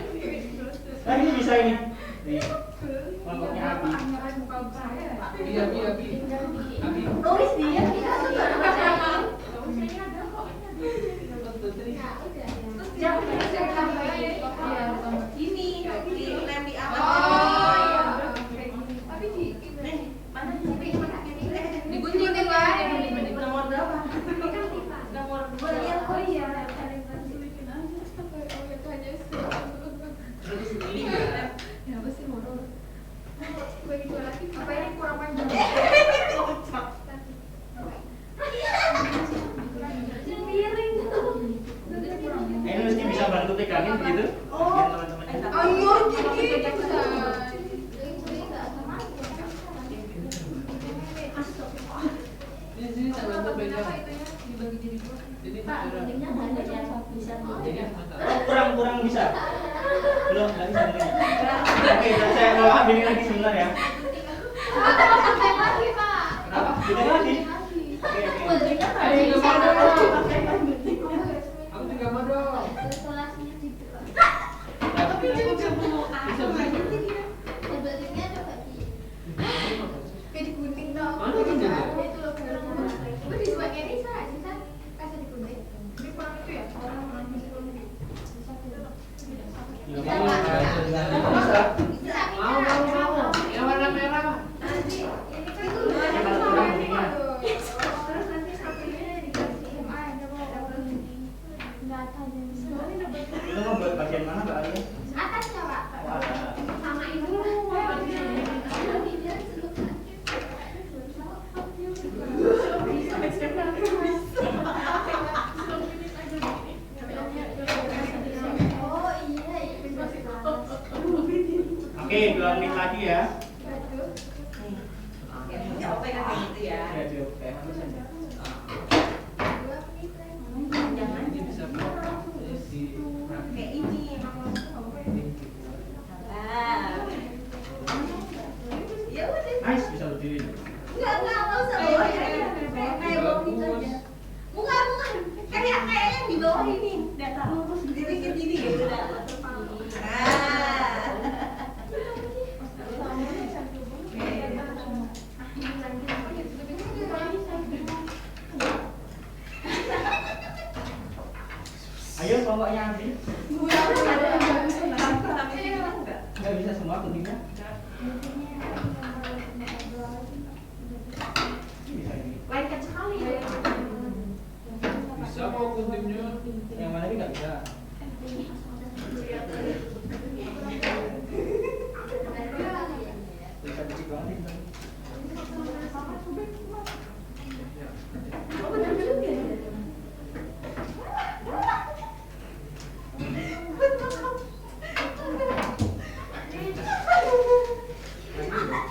Nah, ini bisa ini. Nih, kelompoknya Abi. Iya. Abi. Nulis dia kita tuh baru percaya. Jangan ini di lem di atas. Tapi di Mana diguntingin lah. nomor berapa? Nomor 2 ya. Oh iya. Terus ini ya. Kenapa sih modal? Apa ini kurang panjang? Ini mesti bisa bantu pegangin begitu. Biar teman-teman. Ayo gitu. Ini sama untuk pegang. Ini Pak, guntingnya nggak ada yang bisa Jadi Kurang bisa. Belum, nggak bisa mungkin. Oke, saya mau ambil lagi sebentar ya. lagi Pak. kenapa? Gunting lagi. Oke. guntingnya nggak ada Ayo, yang bisa Pak. pakai gunting. Aku juga mau dong. Isolasinya gitu. Tapi Tapi dia udah mau bisa begitu. berarti bisa berdiri. Enggak usah bawa kayak bawah itu aja. Bukan, kayak yang di bawah ini. Data lurus berdiri ke sini ya udah. Ayo kelompoknya Andi. Nggak bisa semua kuningnya. Bisa ini. Lengket sekali ya. Bisa kok kuntimnya. Yang mana ini nggak bisa. Bisa dikit banget ini. Oh benar juga.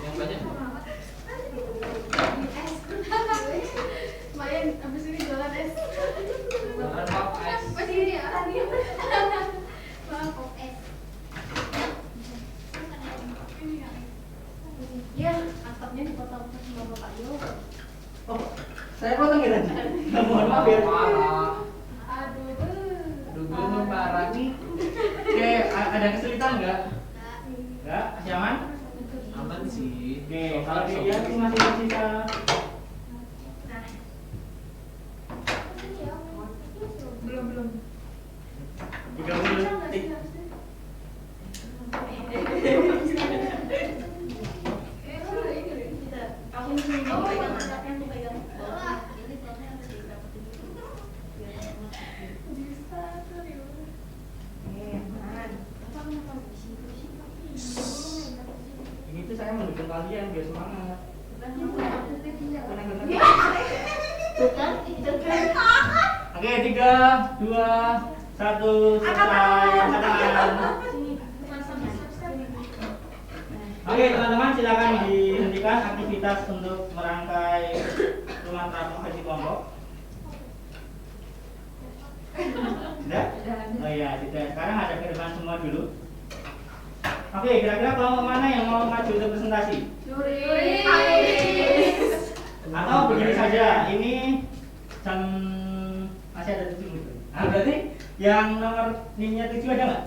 Yang banyak. Lumayan, abis ini jualan es. Jualan pop ice. Masih ini ya? Pop es. Ya, atapnya dipotong sama Bapak Yo. Oh, saya potong ya tadi. Mohon maaf ya. Parah. Aduh. Aduh, gue parah nih. Oke, ada kesulitan nggak? Nggak, masih aman? Aman sih. Oke, kalau dilihat sih masih tersisa. Belum. 30 detik. Kamu sini pegang anaknya, aku pegang bawah. Ini telurnya harus dirapetin dulu. Biar enak. Bisa, serius. Ini tuh saya mendukung kalian biar semangat. Bukan, itu kan. Oke, 3, 2, 1, selesai. Angkat tangan. Oke, teman-teman silakan dihentikan aktivitas untuk merangkai rumah terapung versi kelompok. Sudah? Oh iya, sudah. Sekarang ada ke depan semua dulu. Oke, kira-kira kelompok mana yang mau maju untuk presentasi? Atau begini saja, ini jam masih ada 7 menit. Nah, berarti yang nomor NIM-nya 7 ada nggak?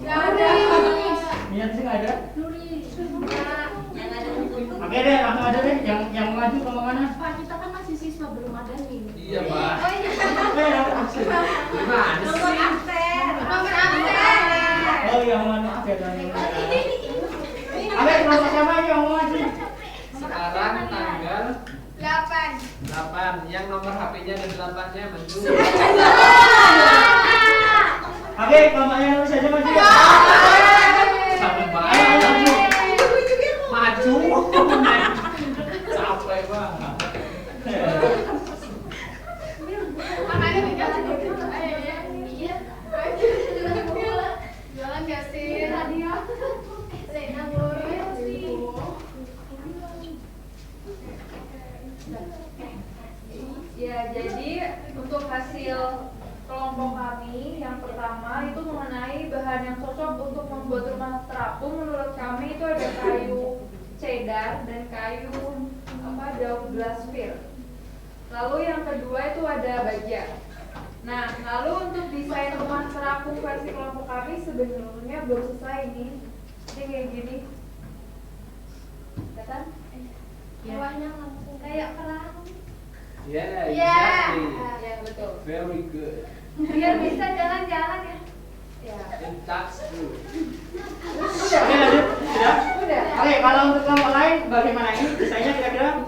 Gak ada. NIM-nya 7 nggak ada? Yang ada tutup. Oke deh, langsung aja deh. Yang mau maju kelompok mana? Pak, kita kan masih siswa belum ada nih. Iya, Pak. Oke, dapat absen. Gimana sih? Oh iya, mohon maaf ya teman-teman. Oke, kelompok siapa ini yang mau maju? Sekarang tanggal 8. Yang nomor HP-nya ada 8-nya maju. Oke, kelompoknya nomor saja maju ya. Sama Ayo, banget. maju. Maju. Capek banget. Makanya tinggal gitu. Ayo ya. Iya. Jualan gak sih? Radio. Rena boleh sih. Ya, jadi untuk hasil kelompok kami yang pertama itu mengenai bahan yang cocok untuk membuat rumah terapung. Menurut kami itu ada kayu cedar dan kayu daun glassfir. Lalu yang kedua itu ada baja. Nah, lalu untuk desain rumah terapung versi kelompok kami sebenarnya belum selesai ini. Ini kayak gini. Kelihatan? Bawahnya langsung kayak perahu. Yeah, Ya, exactly. ya betul. Very good. Biar bisa jalan-jalan ya. Ya. And that's true. Oke, lanjut. Sudah? Udah. Oke, kalau untuk kelompok lain bagaimana ini? Desainnya kira-kira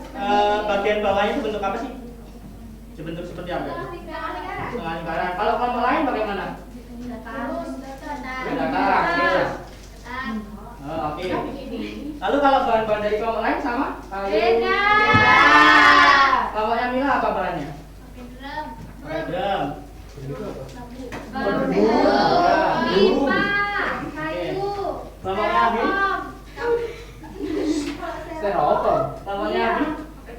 bagian bawahnya itu bentuk apa sih? Sebentuk seperti apa? Setengah lingkaran. Kalau kelompok lain bagaimana? Datar. Oh, oke. Lalu kalau bahan-bahan dari kelompok lain sama? Beda. Kelompoknya Mila apa bahannya? Pakai drum. Bambu. Lipa. Kayu. Kelompoknya Abi? Styrofoam. Kelompoknya Abi?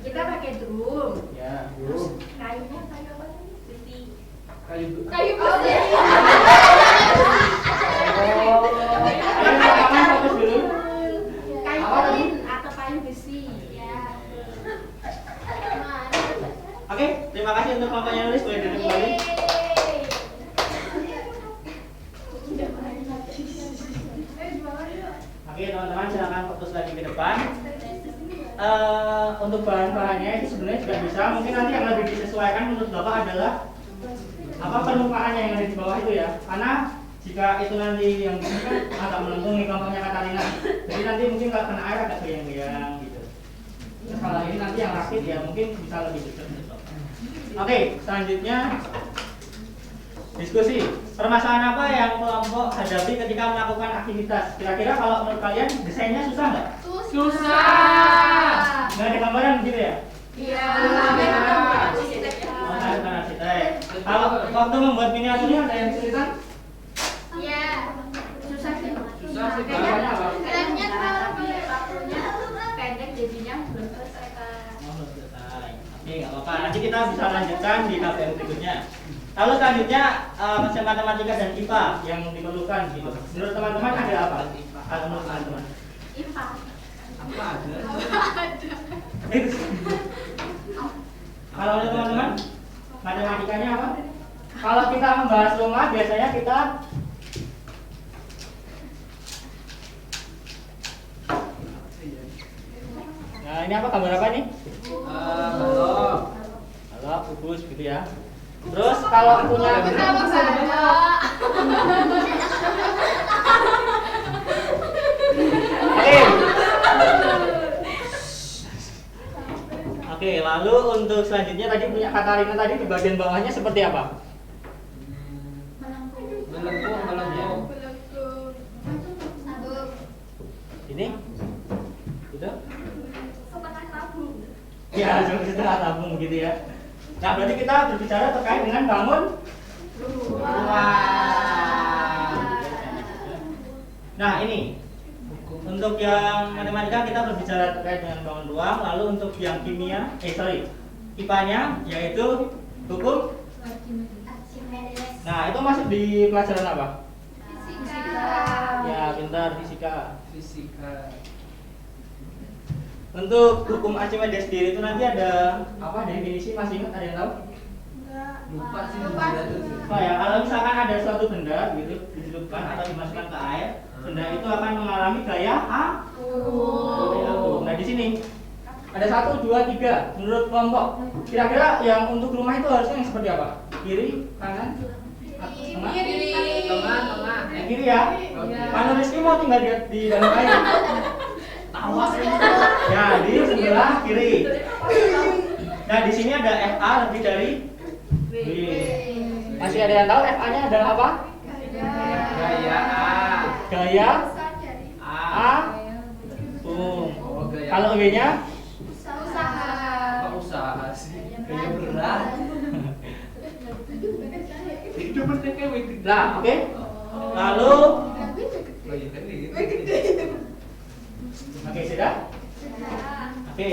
Kita pakai drum. Ya. Kayunya kayu apa tadi? Besi. Kayu besi. Ayo teman-teman fokus dulu. Kayu Apa tadi? lin atau kayu besi. Ya. Oke, terima kasih untuk kelompoknya nulis, boleh duduk kembali. Oke teman-teman, silakan fokus lagi ke depan. Untuk bahan-bahannya itu sebenarnya juga bisa. Mungkin nanti yang lebih disesuaikan menurut Bapak adalah apa permukaannya yang ada di bawah itu ya. Karena jika itu nanti yang ini kan agak melengkung nih kelompoknya Katarina. Jadi nanti mungkin kalau kena air agak goyang-goyang gitu. Terus kalau ini nanti yang rakit ya mungkin bisa lebih dekat. Oke, selanjutnya diskusi. Permasalahan apa yang kelompok hadapi ketika melakukan aktivitas? Kira-kira kalau menurut kalian desainnya susah nggak? Susah. Nggak ada gambaran gitu ya? Iya. Oh, ada kan arsitek. Kalau waktu membuat miniaturnya ada yang kesulitan? Iya. Susah sih. Susah sih, Gambarnya apa? Kayaknya kalau pakunya pendek jadinya belum selesai kan. Oh, belum selesai. Oke, nggak apa-apa. Nanti kita bisa lanjutkan di KPM berikutnya. Lalu selanjutnya konsep matematika dan IPA yang diperlukan gitu. Menurut teman-teman ada apa? Kalau menurut teman-teman? IPA. Apa ada? Kalau menurut teman-teman matematikanya apa? Kalau kita membahas rumah biasanya kita nah ini apa gambar apa nih? Balok. Balok, kubus gitu ya. Terus kalau punya Oke, lalu untuk selanjutnya tadi punya Katarina tadi di bagian bawahnya seperti apa? Melengkung. Ini? Gitu? Setengah tabung. Ya, setengah tabung gitu ya. Nah, berarti kita berbicara terkait dengan bangun rumah. Nah, ini untuk yang matematika kita berbicara terkait dengan bangun ruang. Lalu untuk yang kimia, IPA-nya yaitu hukum. Nah, itu masuk di pelajaran apa? Fisika. Ya, pintar fisika. Fisika. Untuk hukum Archimedes sendiri itu nanti ada apa definisi, masih ingat, ada yang tahu? Lupa sih. Oh ya, kalau misalkan ada suatu benda gitu dicelupkan atau dimasukkan ke air, benda itu akan mengalami gaya akum. Nah di sini ada 1, 2, 3 menurut kelompok. Kira-kira yang untuk rumah itu harusnya yang seperti apa? Kiri, kanan, tengah? Tengah. Yang kiri ya. Pak Rizky mau tinggal di dalam air. Tawas ini. Ya di sebelah kiri. Nah di sini ada FA lebih dari B. Masih ada yang tahu FA-nya adalah apa? Gaya A. Gaya A. akum. Oh, gaya. Kalau W-nya Apa usaha sih? Gaya berat. Itu pentingnya wig. Nah, oke. Lalu oke, sudah? Oke.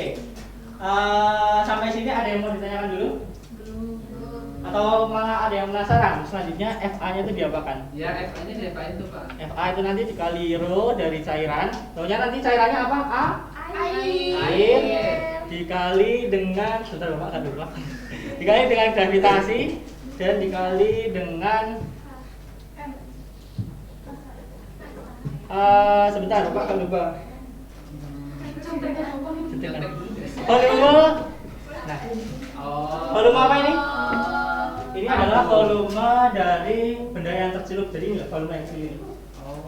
Sampai sini ada yang mau ditanyakan dulu? Atau malah ada yang penasaran selanjutnya FA-nya itu diapakan? Ya, FA-nya diapain tuh, Pak? FA itu nanti dikali rho dari cairan. Rho-nya nanti cairannya apa? Air. Air dikali dengan sebentar Bapak kan dulu. Dikali dengan gravitasi dan dikali dengan sebentar Bapak kan lupa. Volume. Nah, volume apa ini? Ini adalah volume dari benda yang tercelup. Jadi ini volume yang sendiri.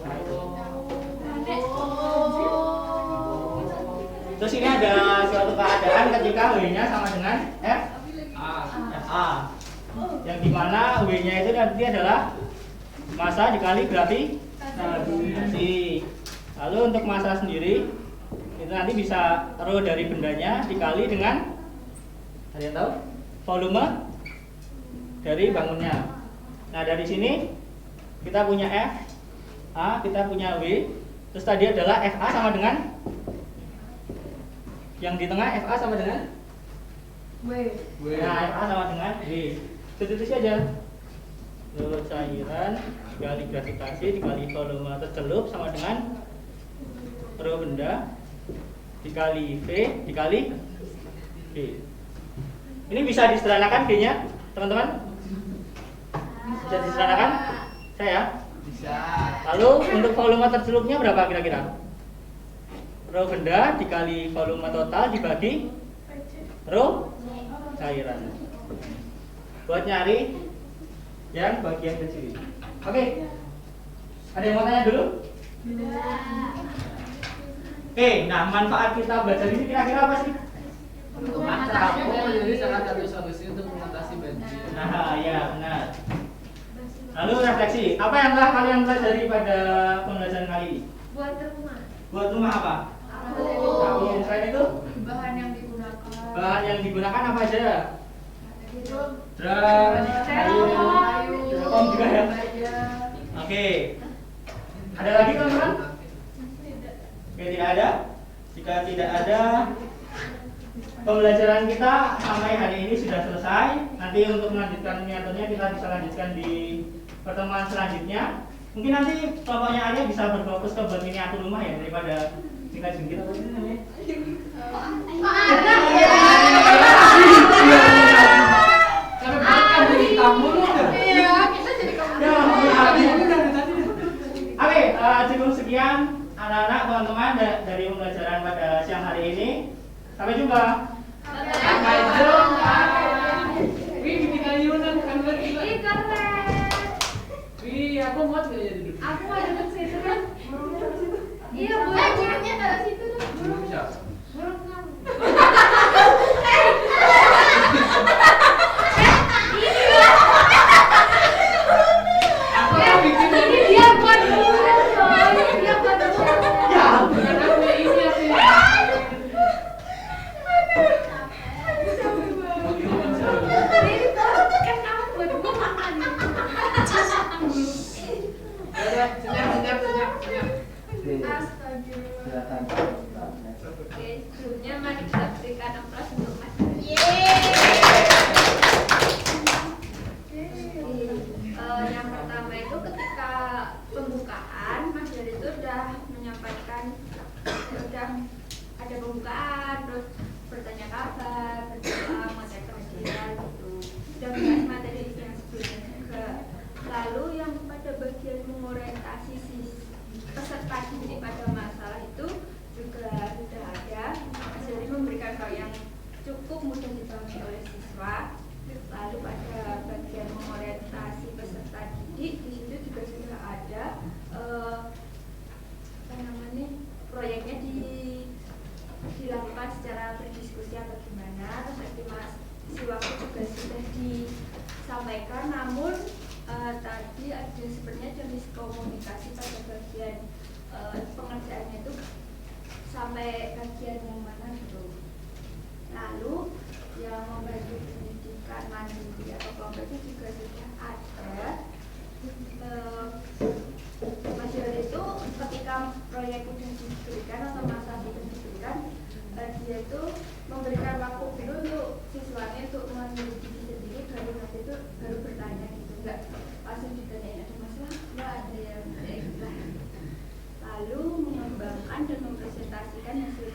Nah, itu. Terus ini ada suatu keadaan ketika W-nya sama dengan FA. Yang dimana W-nya itu nanti adalah massa dikali gravitasi. Lalu untuk massa sendiri itu nanti bisa rho dari bendanya dikali dengan, ada yang tahu? Volume dari bangunnya. Nah dari sini kita punya F A, kita punya W. Terus tadi adalah FA sama dengan yang di tengah, FA sama dengan W. Nah FA sama dengan W. Substitusi aja. Lalu cairan dikali gravitasi dikali volume tercelup sama dengan rho benda dikali V dikali Oke. Ini bisa disederhanakan G-nya, teman-teman? Bisa disederhanakan? Saya? Bisa. Lalu untuk volume tercelupnya berapa kira-kira? Rho benda dikali volume total dibagi rho cairan. Buat nyari yang bagian kecil ini. Oke. Ada yang mau tanya dulu? Oke, nah manfaat kita belajar ini kira-kira apa sih? Untuk mengatasi, jadi salah satu solusi untuk mengatasi banjir. Nah, ya benar. Lalu refleksi, apa yang telah kalian pelajari pada pembelajaran kali ini? Buat rumah. Buat rumah apa? Aku. Selain itu, Bahan yang digunakan. bahan yang digunakan apa aja? Drum. Drum, kayu, drum juga ya. Baja. Oke. Ada lagi teman-teman? Oke, tidak ada. Jika tidak ada, pembelajaran kita sampai hari ini sudah selesai. Nanti untuk melanjutkan miniaturnya kita bisa lanjutkan di pertemuan selanjutnya. Mungkin nanti kelompoknya Arya bisa berfokus ke buat miniatur rumah ya daripada tingkat jengkit apa ini namanya? Sampai bakal jadi tamu loh. Iya, kita jadi Oke, cukup sekian anak-anak teman-teman dari pembelajaran pada siang hari ini. Sampai jumpa. Sampai jumpa. Wih, bikin ayunan kan lagi. Ih, keren. Wih, aku mau jadi duduk. Aku mau duduk situ kan. Iya, burungnya taruh situ tuh. Belum siapa? Burung kamu. Aku mau bikin Ini dia buat burung, coy. Dia buat burung. Ya, bukan aku yang ini aku yang. Ini tuh kan kamu buat burung. Udah, senyap. Oke, Astaga. silakan. Oke, sebelumnya mari kita berikan aplaus untuk Mas Ari. Yang pertama itu ketika pembukaan Mas Ari itu sudah menyampaikan sudah ada pembukaan, terus bertanya kabar, berdoa, materi pelajaran gitu. Sudah membahas materi yang sebelumnya juga. Lalu yang pada bagian mengorientasi peserta didik pada masalah itu juga sudah ada. Mas Ari memberikan hal yang cukup mudah dipahami oleh siswa. Lalu pada bagian mengorientasi peserta didik di situ juga sudah ada proyeknya dilakukan secara berdiskusi atau gimana. Terus estimasi waktu juga sudah disampaikan. Namun tadi ada sebenarnya ada miskomunikasi pada bagian pengerjaannya itu sampai bagian yang mana gitu. Lalu yang membantu pendidikan mandiri atau kelompok itu juga sudah ada. Mas Yori itu ketika proyek udah diberikan atau masa sudah diberikan, dia itu memberikan waktu dulu untuk siswanya untuk menyelidiki sendiri, baru nanti itu baru bertanya gitu, enggak langsung ditanyain ada masalah, enggak ada yang gitu. Lalu mengembangkan dan mempresentasikan hasil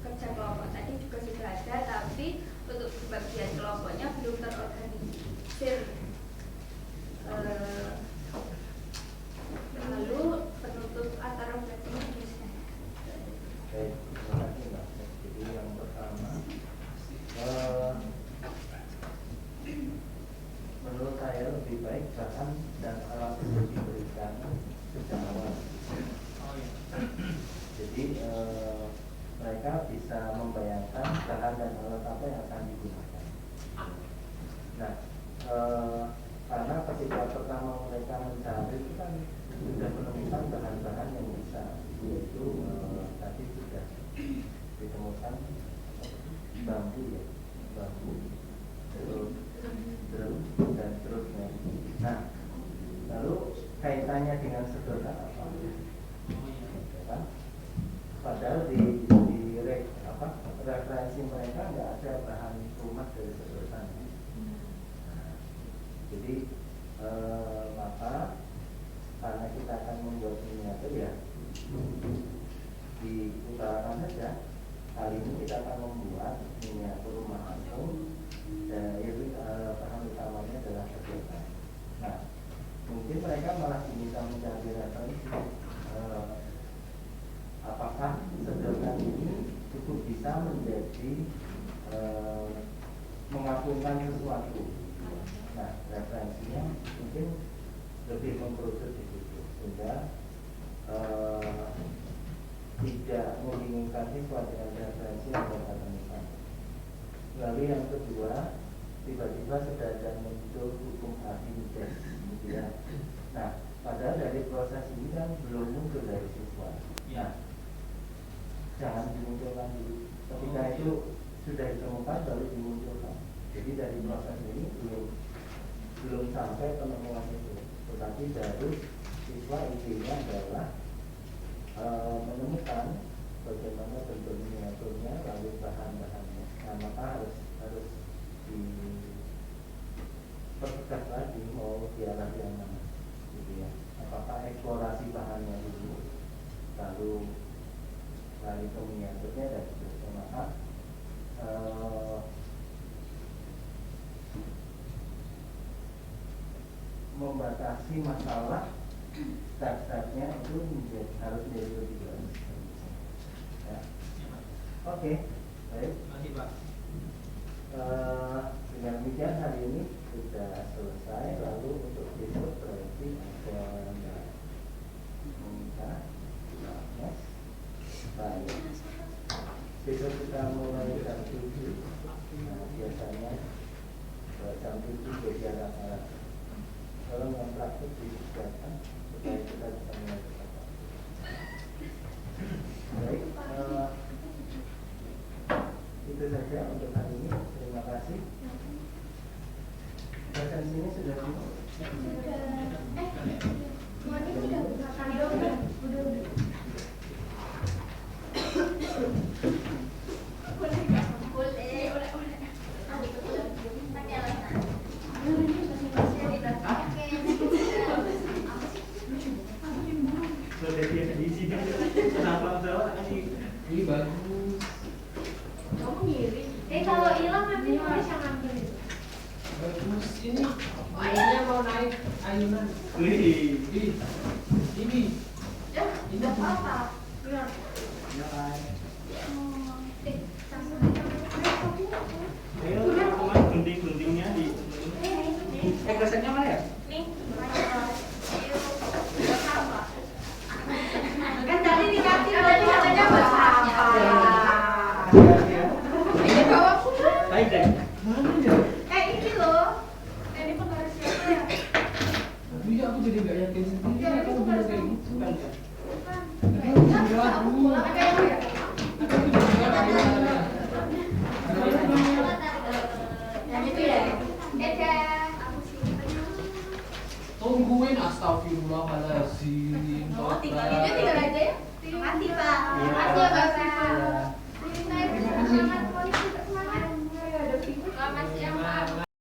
kerja kelompok tadi juga sudah ada, tapi untuk bagian kelompoknya belum terorganisir. Lalu penutup atau refleksinya bisa. Baik, terima kasih Mbak. Jadi yang pertama, menurut saya lebih baik bahan dan alat itu diberikan sejak awal. Jadi mereka bisa membayangkan bahan dan alat apa yang akan digunakan. Nah, karena ketika pertama mereka mencari itu kan sudah menemukan bahan-bahan yang bisa, yaitu tadi sudah ditemukan bambu ya, bambu, terus drum dan seterusnya. Nah, lalu kaitannya dengan sedotan apa? Ya kan? Padahal di referensi mereka nggak ada bahan rumah dari sedotan. Nah, jadi maka karena kita akan membuat miniatur ya diutarakan saja kali ini kita akan membuat miniatur rumah panggung, dan itu bahan utamanya adalah kegiatan. Nah, mungkin mereka malah bisa mencari referensi apakah sederhana ini cukup bisa menjadi mengagumkan sesuatu. Nah, referensinya mungkin lebih mengkerucut di situ, sehingga tidak membingungkan siswa dengan referensi yang mereka temukan. Lalu yang kedua, tiba-tiba sudah ada muncul hukum Archimedes, gitu ya. Nah, padahal dari proses ini kan belum muncul dari siswa. Nah, jangan dimunculkan dulu. Ketika itu sudah ditemukan baru dimunculkan. Jadi dari proses ini belum sampai penemuan itu, tetapi baru siswa intinya adalah menemukan bagaimana bentuk miniaturnya, lalu bahan-bahannya. Nah, maka harus dipertegas lagi mau diarah yang mana, gitu ya. Apakah eksplorasi bahannya dulu, lalu ke miniaturnya dan seterusnya. Maka membatasi masalah step-stepnya itu harus menjadi lebih jelas. Ya. Oke, baik. Terima kasih Pak. Dengan demikian hari ini sudah selesai. Lalu untuk besok berarti ada meminta Mas. Baik. Besok kita mulai jam 7. Nah, biasanya jam 7 jadi anak-anak. Kalau yang praktik disediakan supaya kita bisa mulai bersama. Baik, itu saja untuk hari ini. Terima kasih. Bahkan sini sudah cukup. Ini bagus. Kamu ngiri. Kalau hilang nanti nulis yang ngambil itu. Bagus ini. Kayaknya mau naik ayunan. Wih. Ini. Ya, Ini apa? Ya kan. Ayo teman gunting-guntingnya di. Kesannya mana ya? Nih, kan tadi dikasih tadi katanya bersama. Ini bawa pula. Baik deh. mana ya? Ini loh. Ini penggaris siapa ya? Aduh ya aku jadi gak yakin sendiri. Ya, Aku itu bilang penggaris kayak kamu. gitu. Bukan ya? Bukan. Aduh, berat. Kamu pulang kayak itu ya? Yang itu ya? Aku sih. Tungguin, astagfirullahaladzim.